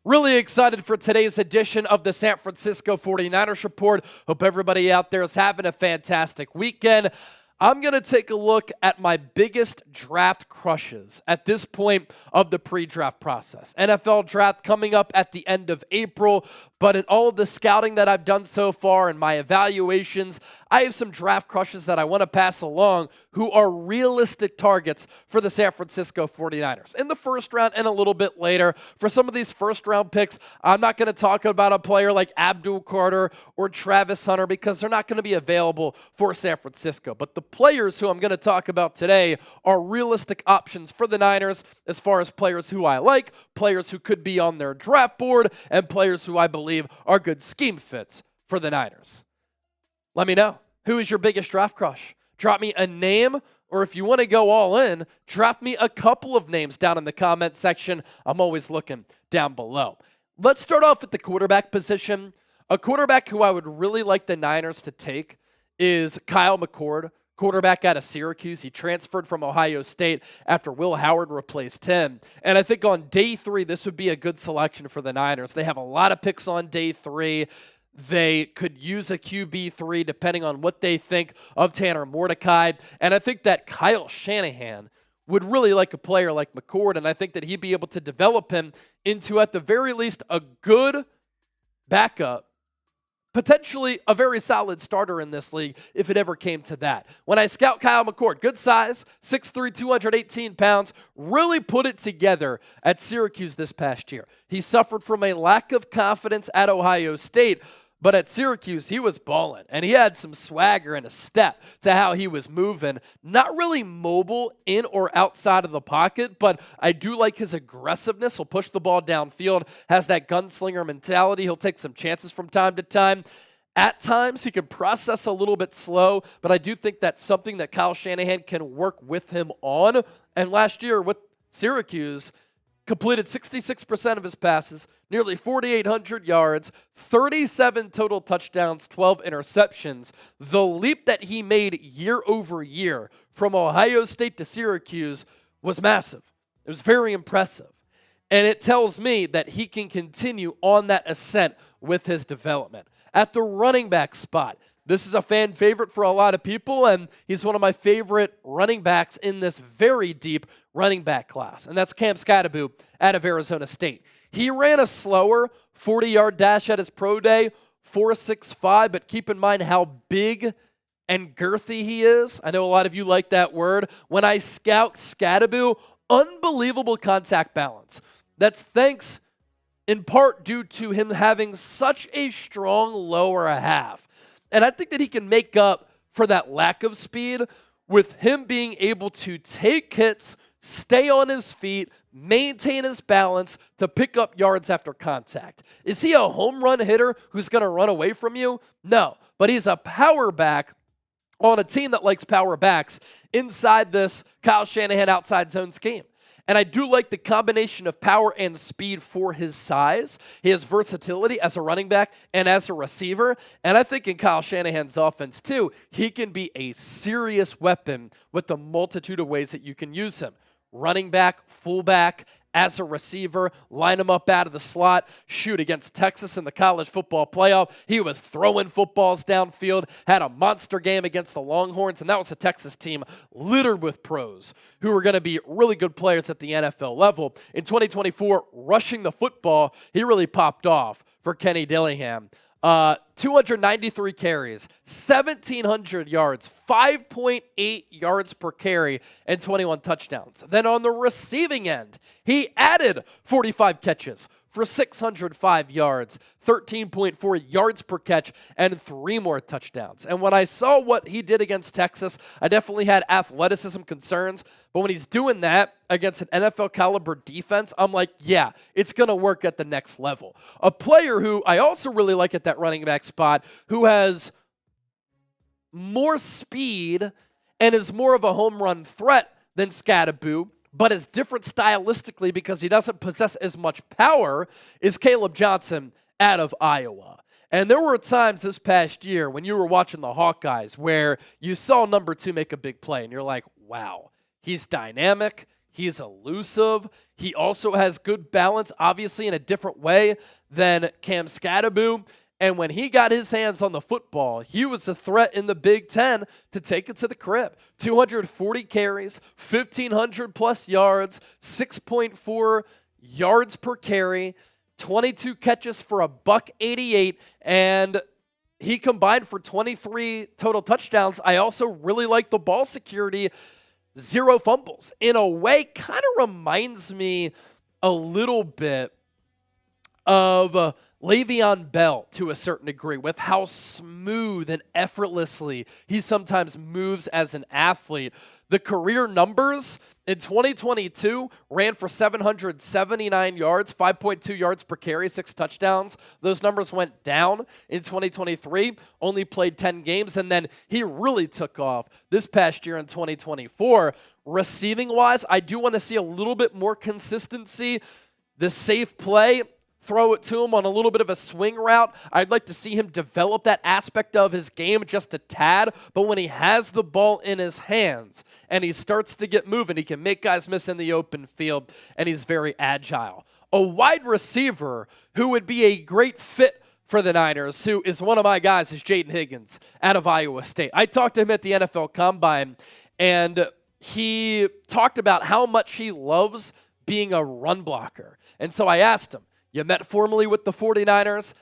Really excited for today's edition of the San Francisco 49ers Report. Hope everybody out there is having a fantastic weekend. I'm going to take a look at my biggest draft crushes at this point of the pre-draft process. NFL draft coming up at the end of April. But in all of the scouting that I've done so far and my evaluations, I have some draft crushes that I want to pass along who are realistic targets for the San Francisco 49ers in the first round and a little bit later. For some of these first-round picks, I'm not going to talk about a player like Abdul Carter or Travis Hunter because they're not going to be available for San Francisco. But the players who I'm going to talk about today are realistic options for the Niners as far as players who I like, players who could be on their draft board, and players who I believe are good scheme fits for the Niners. Let me know. Who is your biggest draft crush? Drop me a name, or if you want to go all in, draft me a couple of names down in the comment section. I'm always looking down below. Let's start off at the quarterback position. A quarterback who I would really like the Niners to take is Kyle McCord, quarterback out of Syracuse. He transferred from Ohio State after Will Howard replaced him. And I think on day 3, this would be a good selection for the Niners. They have a lot of picks on day 3. They could use a QB3 depending on what they think of Tanner Mordecai. And I think that Kyle Shanahan would really like a player like McCord, and I think that he'd be able to develop him into, at the very least, a good backup, potentially a very solid starter in this league if it ever came to that. When I scout Kyle McCord, good size, 6'3", 218 pounds, really put it together at Syracuse this past year. He suffered from a lack of confidence at Ohio State, but at Syracuse, he was balling, and he had some swagger and a step to how he was moving. Not really mobile in or outside of the pocket, but I do like his aggressiveness. He'll push the ball downfield, has that gunslinger mentality. He'll take some chances from time to time. At times, he can process a little bit slow, but I do think that's something that Kyle Shanahan can work with him on. And last year with Syracuse, completed 66% of his passes, nearly 4,800 yards, 37 total touchdowns, 12 interceptions. The leap that he made year over year from Ohio State to Syracuse was massive. It was very impressive. And it tells me that he can continue on that ascent with his development. At the running back spot, this is a fan favorite for a lot of people, and he's one of my favorite running backs in this very deep running back class, and that's Cam Skattebo out of Arizona State. He ran a slower 40-yard dash at his pro day, 4.65, but keep in mind how big and girthy he is. I know a lot of you like that word. When I scout Skattebo, unbelievable contact balance. That's thanks in part due to him having such a strong lower half. And I think that he can make up for that lack of speed with him being able to take hits, stay on his feet, maintain his balance to pick up yards after contact. Is he a home run hitter who's going to run away from you? No, but he's a power back on a team that likes power backs inside this Kyle Shanahan outside zone scheme. And I do like the combination of power and speed for his size. He has versatility as a running back and as a receiver. And I think in Kyle Shanahan's offense, too, he can be a serious weapon with the multitude of ways that you can use him. Running back, fullback, as a receiver, line him up out of the slot, shoot against Texas in the college football playoff. He was throwing footballs downfield, had a monster game against the Longhorns, and that was a Texas team littered with pros who were going to be really good players at the NFL level. In 2024, rushing the football, he really popped off for Kenny Dillingham. 293 carries, 1,700 yards, 5.8 yards per carry, and 21 touchdowns. Then on the receiving end, he added 45 catches for 605 yards, 13.4 yards per catch, and 3 more touchdowns. And when I saw what he did against Texas, I definitely had athleticism concerns. But when he's doing that against an NFL caliber defense, I'm like, yeah, it's going to work at the next level. A player who I also really like at that running back spot, who has more speed and is more of a home run threat than Skattebo, but is different stylistically because he doesn't possess as much power, is Kaleb Johnson out of Iowa. And there were times this past year when you were watching the Hawkeyes where you saw number 2 make a big play, and you're like, wow, he's dynamic, he's elusive, he also has good balance, obviously in a different way than Cam Skattebo. And when he got his hands on the football, he was a threat in the Big Ten to take it to the crib. 240 carries, 1,500 plus yards, 6.4 yards per carry, 22 catches for a $188, and he combined for 23 total touchdowns. I also really like the ball security, 0 fumbles. In a way, kind of reminds me a little bit of Le'Veon Bell to a certain degree, with how smooth and effortlessly he sometimes moves as an athlete. The career numbers in 2022 ran for 779 yards, 5.2 yards per carry, 6 touchdowns. Those numbers went down in 2023, only played 10 games, and then he really took off this past year in 2024. Receiving-wise, I do want to see a little bit more consistency. The safe play, throw it to him on a little bit of a swing route. I'd like to see him develop that aspect of his game just a tad, but when he has the ball in his hands and he starts to get moving, he can make guys miss in the open field, and he's very agile. A wide receiver who would be a great fit for the Niners, who is one of my guys, is Jaden Higgins out of Iowa State. I talked to him at the NFL Combine, and he talked about how much he loves being a run blocker. And so I asked him, you met formally with the 49ers.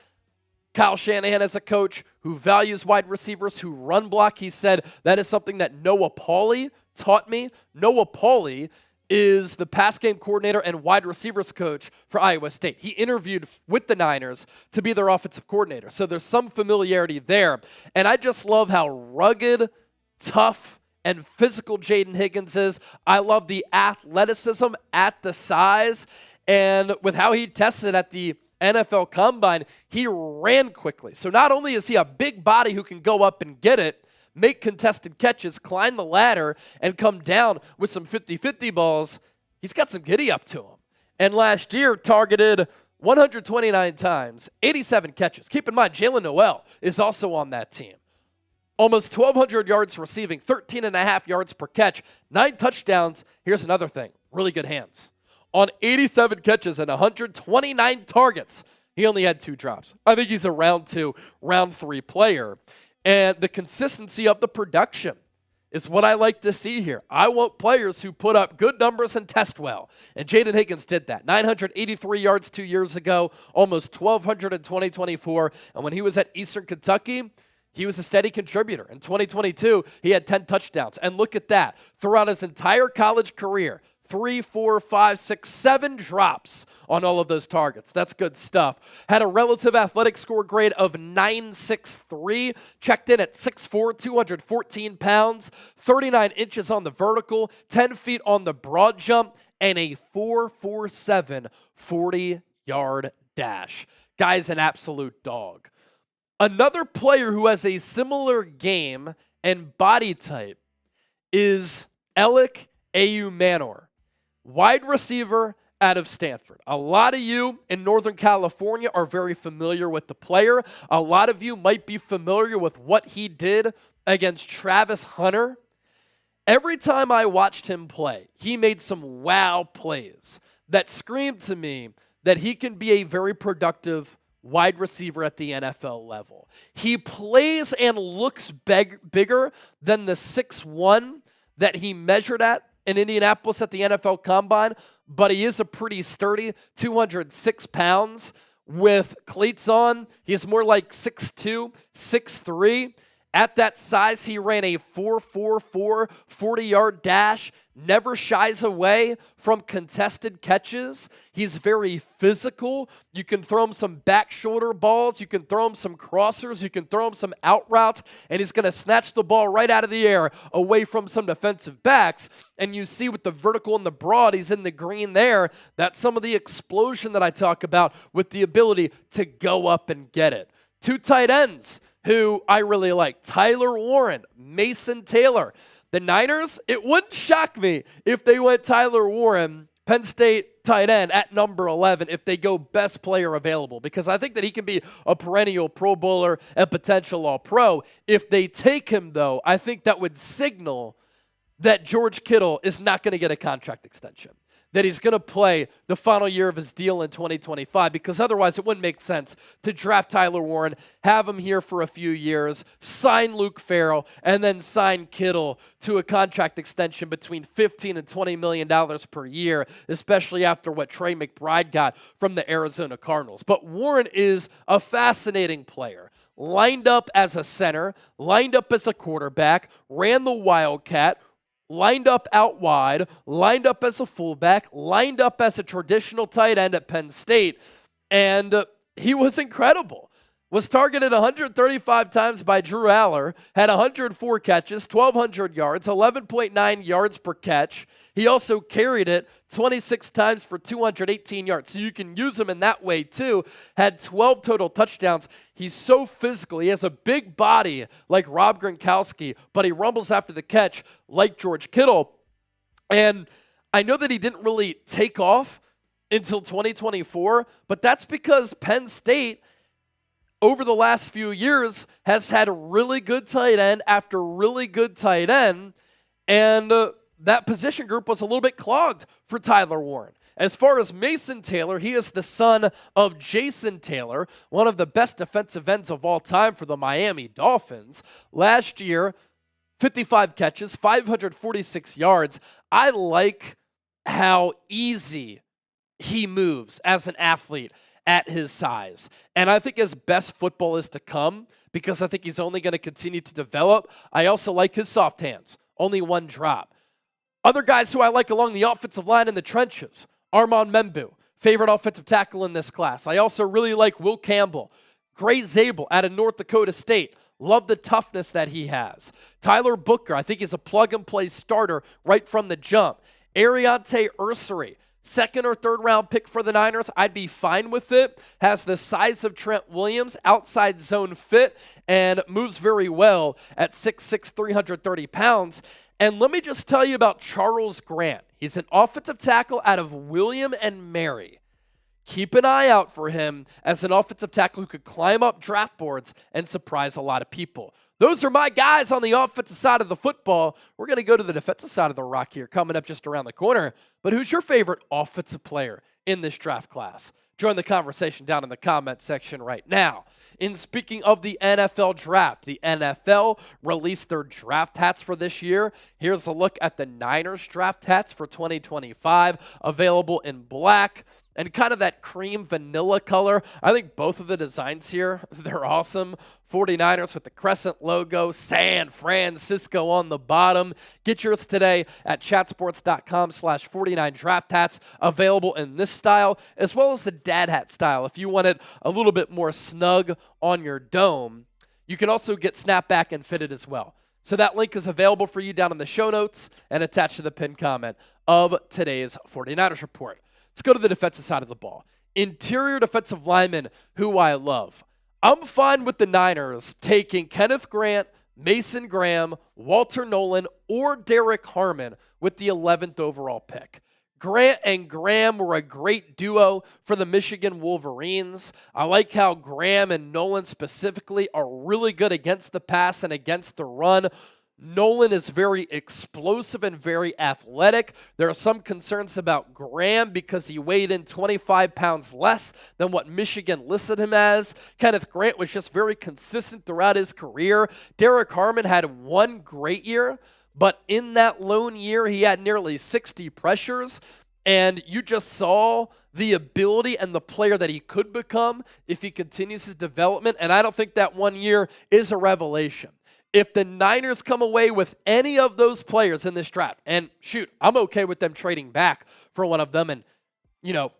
Kyle Shanahan is a coach who values wide receivers who run block. He said that is something that Noah Pauley taught me. Noah Pauley is the pass game coordinator and wide receivers coach for Iowa State. He interviewed with the Niners to be their offensive coordinator. So there's some familiarity there. And I just love how rugged, tough, and physical Jaden Higgins is. I love the athleticism at the size. And with how he tested at the NFL Combine, he ran quickly. So not only is he a big body who can go up and get it, make contested catches, climb the ladder, and come down with some 50-50 balls, he's got some giddy up to him. And last year targeted 129 times, 87 catches. Keep in mind, Jalen Noel is also on that team. Almost 1,200 yards receiving, 13.5 yards per catch, 9 touchdowns. Here's another thing, really good hands. On 87 catches and 129 targets, he only had 2 drops. I think he's a round 2, round 3 player. And the consistency of the production is what I like to see here. I want players who put up good numbers and test well. And Jaden Higgins did that. 983 yards 2 years ago, almost 1,200 in 2024. And when he was at Eastern Kentucky, he was a steady contributor. In 2022, he had 10 touchdowns. And look at that. Throughout his entire college career, 3, 4, 5, 6, 7 drops on all of those targets. That's good stuff. Had a relative athletic score grade of 9.63. Checked in at 6'4", 214 pounds, 39 inches on the vertical, 10 feet on the broad jump, and a 4.47 40-yard dash. Guy's an absolute dog. Another player who has a similar game and body type is Alec Manor. Wide receiver out of Stanford. A lot of you in Northern California are very familiar with the player. A lot of you might be familiar with what he did against Travis Hunter. Every time I watched him play, he made some wow plays that screamed to me that he can be a very productive wide receiver at the NFL level. He plays and looks bigger than the 6'1" that he measured at in Indianapolis at the NFL Combine, but he is a pretty sturdy 206 pounds with cleats on. He's more like 6'2", 6'3". At that size, he ran a 4.44 40-yard dash, never shies away from contested catches. He's very physical. You can throw him some back shoulder balls. You can throw him some crossers. You can throw him some out routes, and he's going to snatch the ball right out of the air away from some defensive backs. And you see with the vertical and the broad, he's in the green there. That's some of the explosion that I talk about with the ability to go up and get it. 2 tight ends who I really like, Tyler Warren, Mason Taylor. The Niners, it wouldn't shock me if they went Tyler Warren, Penn State tight end, at number 11 if they go best player available, because I think that he can be a perennial Pro Bowler and potential All-Pro. If they take him, though, I think that would signal that George Kittle is not going to get a contract extension. that he's going to play the final year of his deal in 2025, because otherwise it wouldn't make sense to draft Tyler Warren, have him here for a few years, sign Luke Farrell, and then sign Kittle to a contract extension between $15 and $20 million per year, especially after what Trey McBride got from the Arizona Cardinals. But Warren is a fascinating player. Lined up as a center, lined up as a quarterback, ran the Wildcat, lined up out wide, lined up as a fullback, lined up as a traditional tight end at Penn State, and he was incredible. Was targeted 135 times by Drew Aller, had 104 catches, 1,200 yards, 11.9 yards per catch. He also carried it 26 times for 218 yards, so you can use him in that way too. Had 12 total touchdowns. He's so physical. He has a big body like Rob Gronkowski, but he rumbles after the catch like George Kittle. And I know that he didn't really take off until 2024, but that's because Penn State, over the last few years, has had a really good tight end after really good tight end, and that position group was a little bit clogged for Tyler Warren. As far as Mason Taylor, he is the son of Jason Taylor, one of the best defensive ends of all time for the Miami Dolphins. Last year, 55 catches, 546 yards. I like how easy he moves as an athlete at his size. And I think his best football is to come, because I think he's only going to continue to develop. I also like his soft hands, only one drop. Other guys who I like along the offensive line in the trenches, Armand Membu, favorite offensive tackle in this class. I also really like Will Campbell. Gray Zabel out of North Dakota State. Love the toughness that he has. Tyler Booker, I think he's a plug-and-play starter right from the jump. Ariante Ursary, second or third round pick for the Niners. I'd be fine with it. Has the size of Trent Williams, outside zone fit, and moves very well at 6'6", 330 pounds. And let me just tell you about Charles Grant. He's an offensive tackle out of William and Mary. Keep an eye out for him as an offensive tackle who could climb up draft boards and surprise a lot of people. Those are my guys on the offensive side of the football. We're going to go to the defensive side of the rock here, coming up just around the corner. But who's your favorite offensive player in this draft class? Join the conversation down in the comment section right now. In speaking of the NFL draft, the NFL released their draft hats for this year. Here's a look at the Niners draft hats for 2025, available in black and kind of that cream vanilla color. I think both of the designs here, they're awesome. 49ers with the crescent logo, San Francisco on the bottom. Get yours today at chatsports.com/49draft hats, available in this style, as well as the dad hat style. If you want it a little bit more snug on your dome, you can also get snapback and fitted as well. So that link is available for you down in the show notes and attached to the pinned comment of today's 49ers report. Let's go to the defensive side of the ball. Interior defensive linemen who I love. I'm fine with the Niners taking Kenneth Grant, Mason Graham, Walter Nolan, or Derek Harmon with the 11th overall pick. Grant and Graham were a great duo for the Michigan Wolverines. I like how Graham and Nolan specifically are really good against the pass and against the run. Nolan is very explosive and very athletic. There are some concerns about Graham because he weighed in 25 pounds less than what Michigan listed him as. Kenneth Grant was just very consistent throughout his career. Derek Harmon had one great year, but in that lone year, he had nearly 60 pressures, and you just saw the ability and the player that he could become if he continues his development, and I don't think that 1 year is a revelation. If the Niners come away with any of those players in this draft, and shoot, I'm okay with them trading back for one of them and,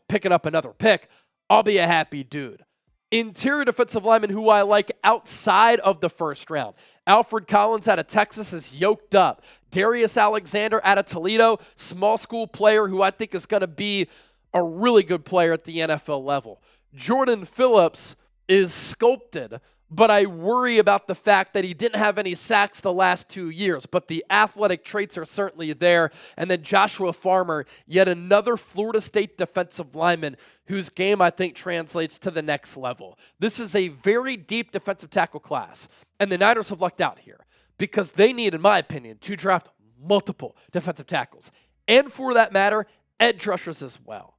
picking up another pick, I'll be a happy dude. Interior defensive lineman who I like outside of the first round. Alfred Collins out of Texas is yoked up. Darius Alexander out of Toledo, small school player who I think is going to be a really good player at the NFL level. Jordan Phillips is sculpted, but I worry about the fact that he didn't have any sacks the last 2 years, but the athletic traits are certainly there. And then Joshua Farmer, yet another Florida State defensive lineman whose game I think translates to the next level. This is a very deep defensive tackle class, and the Niners have lucked out here because they need, in my opinion, to draft multiple defensive tackles. And for that matter, edge rushers as well.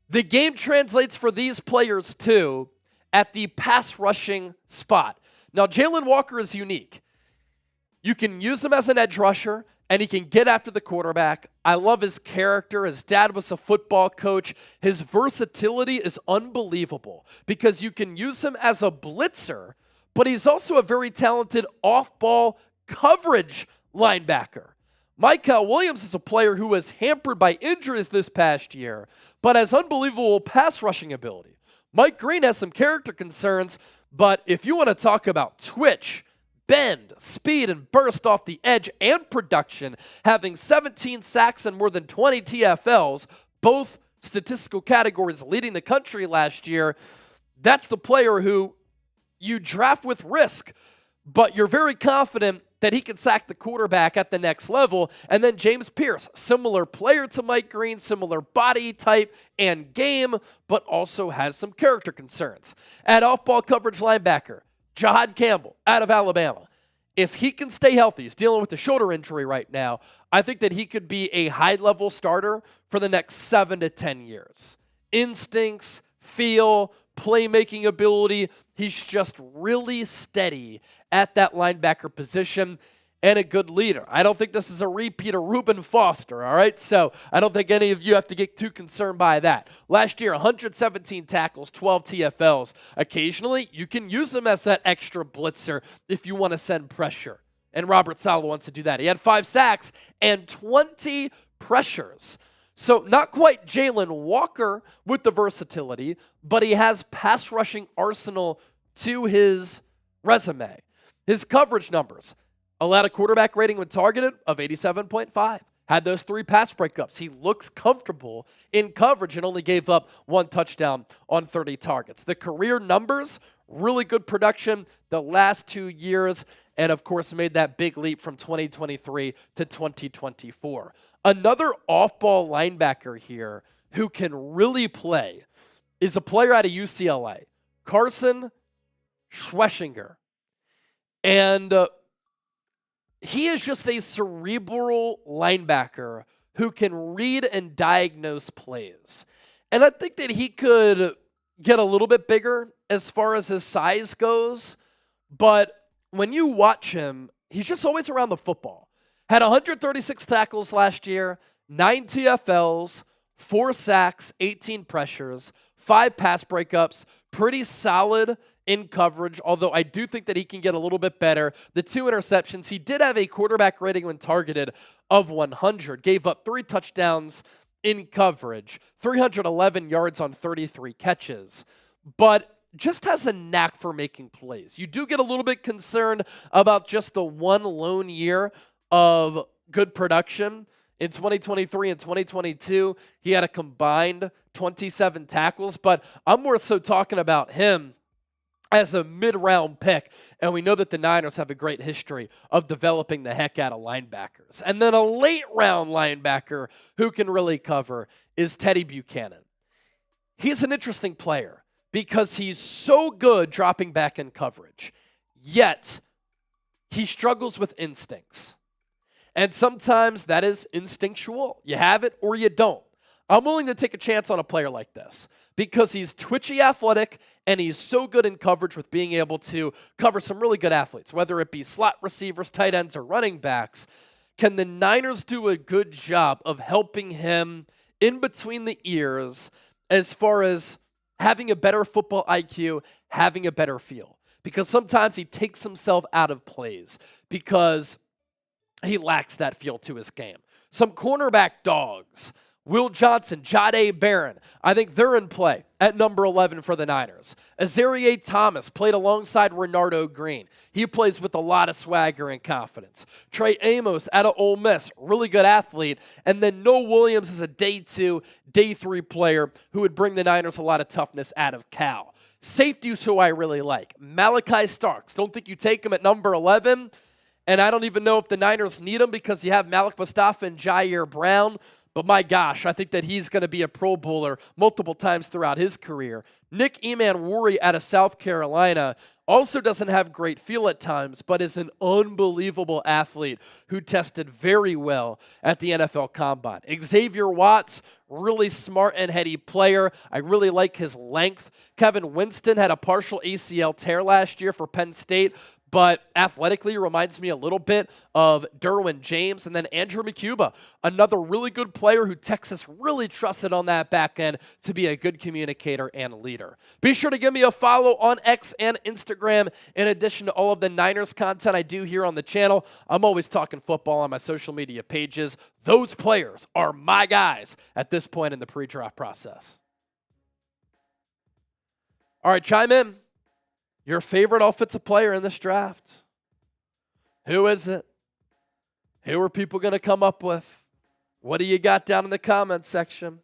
The game translates for these players too at the pass rushing spot. Now, Jalen Walker is unique. You can use him as an edge rusher, and he can get after the quarterback. I love his character. His dad was a football coach. His versatility is unbelievable because you can use him as a blitzer, but he's also a very talented off-ball coverage linebacker. Michael Williams is a player who was hampered by injuries this past year, but has unbelievable pass rushing ability. Mike Green has some character concerns, but if you want to talk about twitch, bend, speed, and burst off the edge and production, having 17 sacks and more than 20 TFLs, both statistical categories leading the country last year, that's the player who you draft with risk, but you're very confident that he can sack the quarterback at the next level. And then James Pierce, similar player to Mike Green, similar body type and game, but also has some character concerns. At off-ball coverage linebacker, Jahad Campbell out of Alabama. If he can stay healthy, he's dealing with a shoulder injury right now, I think that he could be a high-level starter for the next 7 to 10 years. Instincts, feel, playmaking ability, he's just really steady at that linebacker position and a good leader. I don't think this is a repeat of Reuben Foster, all right? So I don't think any of you have to get too concerned by that. Last year, 117 tackles, 12 TFLs. Occasionally, you can use him as that extra blitzer if you want to send pressure. And Robert Saleh wants to do that. He had 5 sacks and 20 pressures. So not quite Jalen Walker with the versatility, but he has pass rushing arsenal to his resume. His coverage numbers, allowed a quarterback rating when targeted of 87.5. Had those 3 pass breakups. He looks comfortable in coverage and only gave up 1 touchdown on 30 targets. The career numbers, really good production the last 2 years, and of course made that big leap from 2023 to 2024. Another off-ball linebacker here who can really play is a player out of UCLA, Carson Schweschinger. And he is just a cerebral linebacker who can read and diagnose plays. And I think that he could get a little bit bigger as far as his size goes. But when you watch him, he's just always around the football. Had 136 tackles last year, 9 TFLs, 4 sacks, 18 pressures, 5 pass breakups. Pretty solid in coverage, although I do think that he can get a little bit better. The 2 interceptions, he did have a quarterback rating when targeted of 100, gave up 3 touchdowns in coverage, 311 yards on 33 catches, but just has a knack for making plays. You do get a little bit concerned about just the one lone year of good production. In 2023 and 2022, he had a combined 27 tackles, but I'm more so talking about him as a mid-round pick, and we know that the Niners have a great history of developing the heck out of linebackers. And then a late-round linebacker who can really cover is Teddy Buchanan. He's an interesting player because he's so good dropping back in coverage, yet he struggles with instincts. And sometimes that is instinctual. You have it or you don't. I'm willing to take a chance on a player like this because he's twitchy athletic and he's so good in coverage with being able to cover some really good athletes, whether it be slot receivers, tight ends, or running backs. Can the Niners do a good job of helping him in between the ears as far as having a better football IQ, having a better feel? Because sometimes he takes himself out of plays because he lacks that feel to his game. Some cornerback dogs, Will Johnson, Jahdae Barron, I think they're in play at number 11 for the Niners. Azareye'h Thomas played alongside Renardo Green. He plays with a lot of swagger and confidence. Trey Amos out of Ole Miss, really good athlete. And then Noah Williams is a day 2, day 3 player who would bring the Niners a lot of toughness out of Cal. Safeties who I really like. Malachi Starks, don't think you take him at number 11. And I don't even know if the Niners need him because you have Malik Mustafa and Jair Brown. But my gosh, I think that he's going to be a Pro Bowler multiple times throughout his career. Nick Emanwuri out of South Carolina, Also doesn't have great feel at times, but is an unbelievable athlete who tested very well at the NFL Combine. Xavier Watts, really smart and heady player. I really like his length. Kevin Winston had a partial ACL tear last year for Penn State, but athletically reminds me a little bit of Derwin James. And then Andrew McCuba, another really good player who Texas really trusted on that back end to be a good communicator and leader. Be sure to give me a follow on X and Instagram. In addition to all of the Niners content I do here on the channel, I'm always talking football on my social media pages. Those players are my guys at this point in the pre-draft process. All right, chime in. Your favorite offensive player in this draft? Who is it? Who are people going to come up with? What do you got down in the comments section?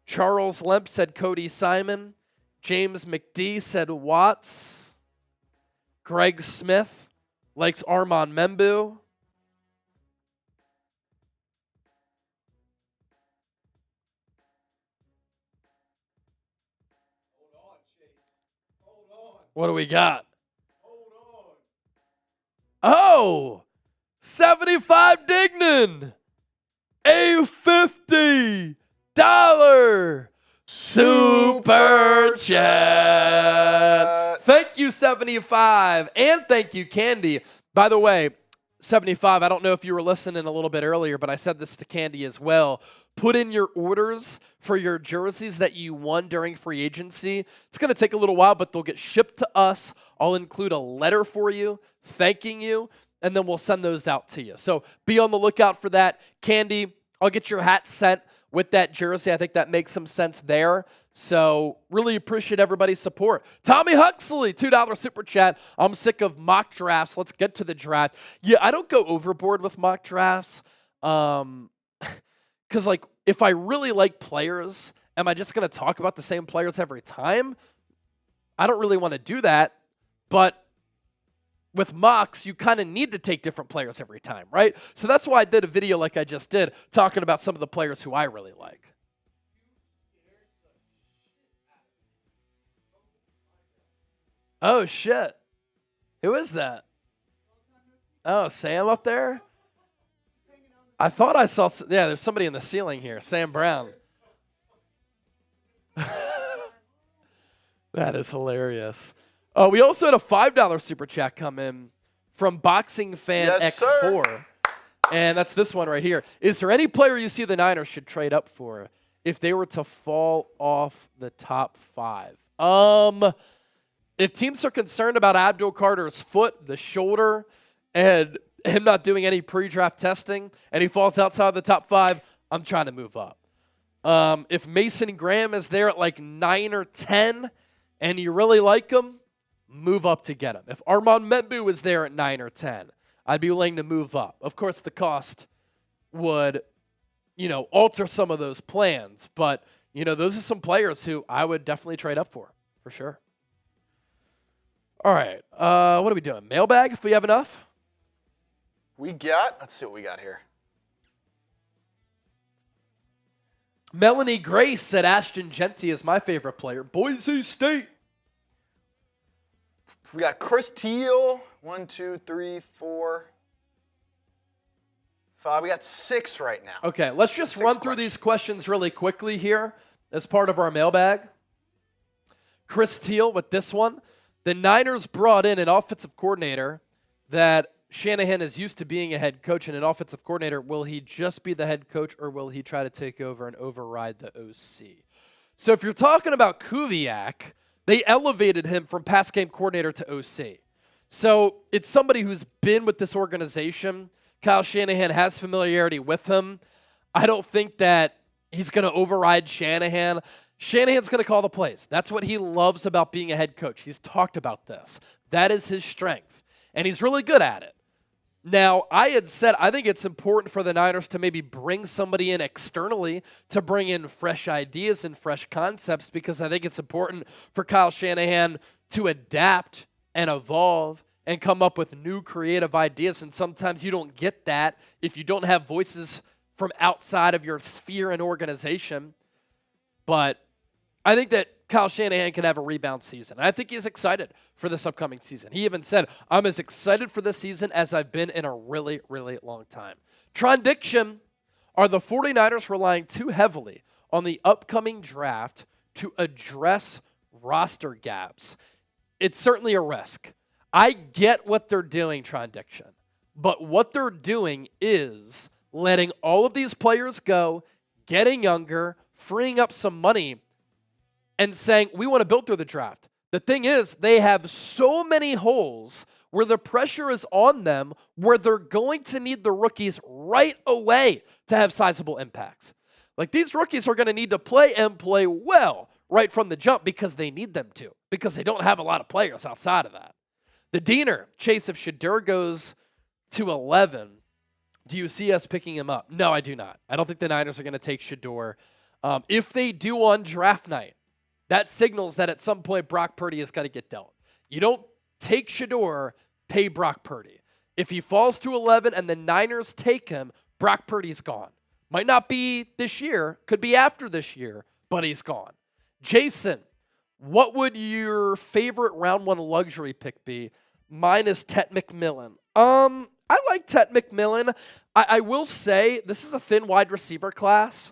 Charles Lemp said Cody Simon. James McD said Watts. Greg Smith likes Armand Membu. What do we got? Oh, 75 Dignan. A $50 super chat. Thank you, 75. And thank you, Candy. By the way, 75, I don't know if you were listening a little bit earlier, but I said this to Candy as well. Put in your orders for your jerseys that you won during free agency. It's going to take a little while, but they'll get shipped to us. I'll include a letter for you, thanking you, and then we'll send those out to you. So be on the lookout for that. Candy, I'll get your hat sent with that jersey. I think that makes some sense there. So really appreciate everybody's support. Tommy Huxley, $2 super chat. I'm sick of mock drafts. Let's get to the draft. Yeah, I don't go overboard with mock drafts. Because, like, if I really like players, am I just going to talk about the same players every time? I don't really want to do that. But with mocks, you kind of need to take different players every time, right? So that's why I did a video like I just did, talking about some of the players who I really like. Oh, shit. Who is that? Oh, Sam up there? I thought I saw, yeah, there's somebody in the ceiling here, Sam Brown. That is hilarious. We also had a $5 super chat come in from Boxing Fan Yes, X4. sir. And that's this one right here. Is there any player you see the Niners should trade up for if they were to fall off the top 5? If teams are concerned about Abdul Carter's foot, the shoulder, and him not doing any pre-draft testing, and he falls outside the top 5, I'm trying to move up. If Mason Graham is there at like 9 or 10, and you really like him, move up to get him. If Armand Membu is there at 9 or 10, I'd be willing to move up. Of course, the cost would, alter some of those plans, but, those are some players who I would definitely trade up for sure. All right, what are we doing? Mailbag, if we have enough? Let's see what we got here. Melanie Grace said Ashton Genty is my favorite player. Boise State. We got Chris Teal. 1, 2, 3, 4, 5. We got 6 right now. Okay, let's just run through these questions really quickly here as part of our mailbag. Chris Teal with this one. The Niners brought in an offensive coordinator that Shanahan is used to being a head coach and an offensive coordinator. Will he just be the head coach, or will he try to take over and override the OC? So if you're talking about Kubiak, they elevated him from pass game coordinator to OC. So it's somebody who's been with this organization. Kyle Shanahan has familiarity with him. I don't think that he's going to override Shanahan. Shanahan's going to call the plays. That's what he loves about being a head coach. He's talked about this. That is his strength, and he's really good at it. Now, I had said I think it's important for the Niners to maybe bring somebody in externally to bring in fresh ideas and fresh concepts, because I think it's important for Kyle Shanahan to adapt and evolve and come up with new creative ideas. And sometimes you don't get that if you don't have voices from outside of your sphere and organization. But I think that Kyle Shanahan can have a rebound season. I think he's excited for this upcoming season. He even said, I'm as excited for this season as I've been in a really, really long time. Trondiction, are the 49ers relying too heavily on the upcoming draft to address roster gaps? It's certainly a risk. I get what they're doing, Trondiction, but what they're doing is letting all of these players go, getting younger, freeing up some money, and saying, we want to build through the draft. The thing is, they have so many holes where the pressure is on them, where they're going to need the rookies right away to have sizable impacts. Like, these rookies are going to need to play and play well right from the jump because they need them to, because they don't have a lot of players outside of that. The Diener, Chase, if Shedeur goes to 11, do you see us picking him up? No, I do not. I don't think the Niners are going to take Shedeur. If they do on draft night, that signals that at some point Brock Purdy is going to get dealt. You don't take Shedeur, pay Brock Purdy. If he falls to 11 and the Niners take him, Brock Purdy's gone. Might not be this year, could be after this year, but he's gone. Jason, what would your favorite round one luxury pick be? Mine is Tet McMillan. I like Tet McMillan. I will say this is a thin wide receiver class.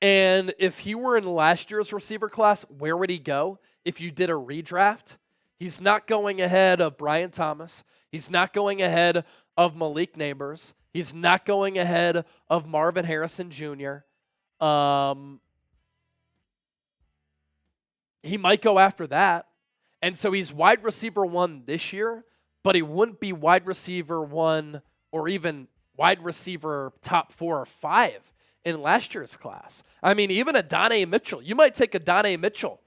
And if he were in last year's receiver class, where would he go if you did a redraft? He's not going ahead of Brian Thomas. He's not going ahead of Malik Neighbors. He's not going ahead of Marvin Harrison Jr. He might go after that. And so he's wide receiver 1 this year, but he wouldn't be wide receiver 1 or even wide receiver top 4 or 5 in last year's class. I mean, even Adonai Mitchell. You might take Adonai Mitchell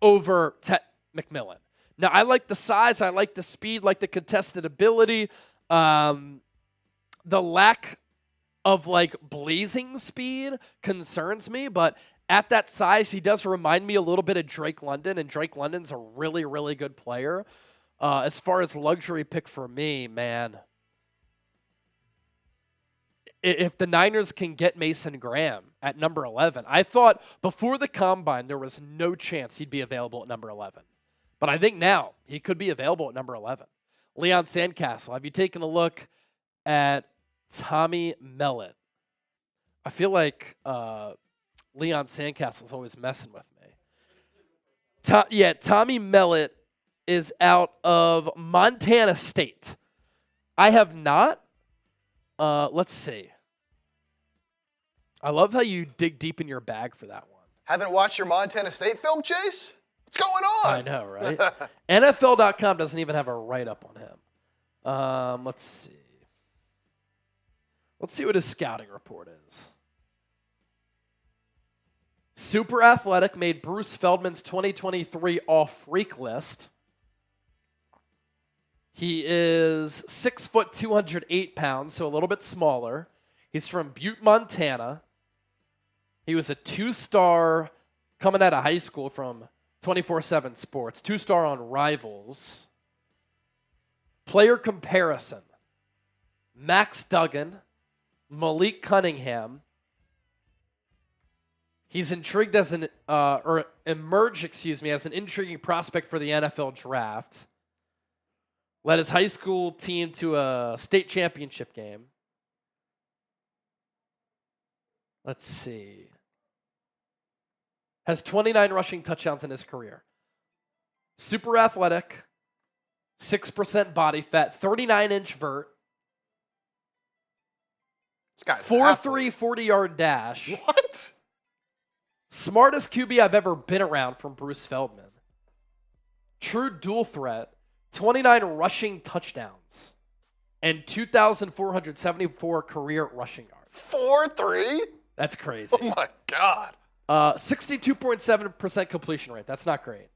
over Tet McMillan. Now, I like the size. I like the speed, like the contested ability. The lack of, blazing speed concerns me, but at that size, he does remind me a little bit of Drake London, and Drake London's a really, really good player. As far as luxury pick for me, man, if the Niners can get Mason Graham at number 11, I thought before the Combine there was no chance he'd be available at number 11. But I think now he could be available at number 11. Leon Sandcastle, have you taken a look at Tommy Mellett? I feel like Leon Sandcastle's always messing with me. Tommy Mellett is out of Montana State. I have not. Let's see. I love how you dig deep in your bag for that one. Haven't watched your Montana State film, Chase? What's going on? I know, right? NFL.com doesn't even have a write-up on him. Let's see. Let's see what his scouting report is. Super athletic, made Bruce Feldman's 2023 all-freak list. He is 6 foot, 208 pounds, so a little bit smaller. He's from Butte, Montana. He was a 2-star coming out of high school from 24/7 Sports, 2-star on Rivals. Player comparison: Max Duggan, Malik Cunningham. He's intrigued as emerged as an intriguing prospect for the NFL draft. Led his high school team to a state championship game. Let's see. Has 29 rushing touchdowns in his career. Super athletic, 6% body fat, 39-inch vert. 4.3 40-yard dash. What? Smartest QB I've ever been around from Bruce Feldman. True dual threat, 29 rushing touchdowns, and 2,474 career rushing yards. 4.3? That's crazy. Oh my God. 62.7% completion rate. That's not great.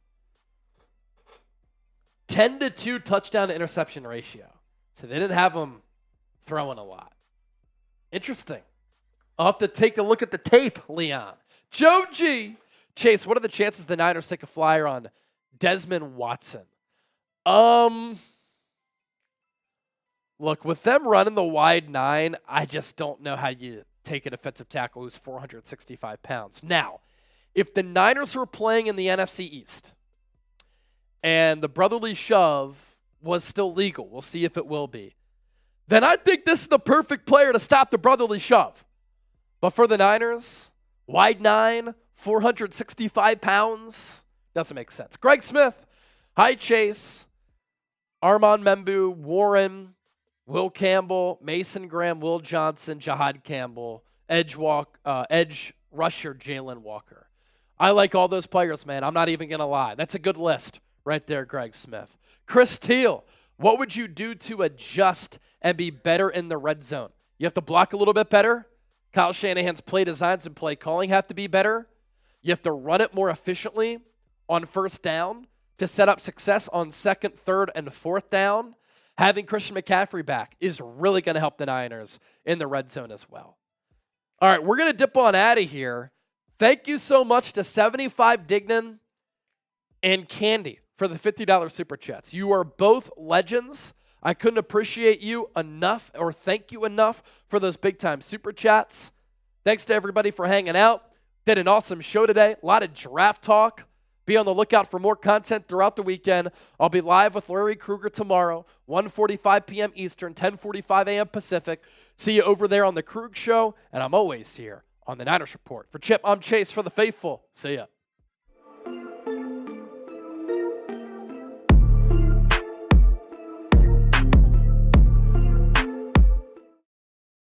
10-2 touchdown to interception ratio. So they didn't have him throwing a lot. Interesting. I'll have to take a look at the tape, Leon. Joe G. Chase, what are the chances the Niners take a flyer on Desmond Watson? Look, with them running the wide 9, I just don't know how you take a defensive tackle who's 465 pounds. Now, If the Niners were playing in the NFC East and the brotherly shove was still legal, we'll see if it will be, then I think this is the perfect player to stop the brotherly shove. But for the Niners, wide 9, 465 pounds, doesn't make sense. Greg Smith, hi Chase, Armand Membu, Warren, Will Campbell, Mason Graham, Will Johnson, Jahad Campbell, edge rusher Jalen Walker. I like all those players, man. I'm not even going to lie. That's a good list right there, Greg Smith. Chris Teal, what would you do to adjust and be better in the red zone? You have to block a little bit better. Kyle Shanahan's play designs and play calling have to be better. You have to run it more efficiently on first down to set up success on second, third, and fourth down. Having Christian McCaffrey back is really going to help the Niners in the red zone as well. All right, we're going to dip on out of here. Thank you so much to 75 Dignan and Candy for the $50 Super Chats. You are both legends. I couldn't appreciate you enough or thank you enough for those big-time Super Chats. Thanks to everybody for hanging out. Did an awesome show today. A lot of draft talk. Be on the lookout for more content throughout the weekend. I'll be live with Larry Krueger tomorrow, 1:45 p.m. Eastern, 10:45 a.m. Pacific. See you over there on The Krug Show, and I'm always here on The Niners Report. For Chip, I'm Chase for the faithful. See ya.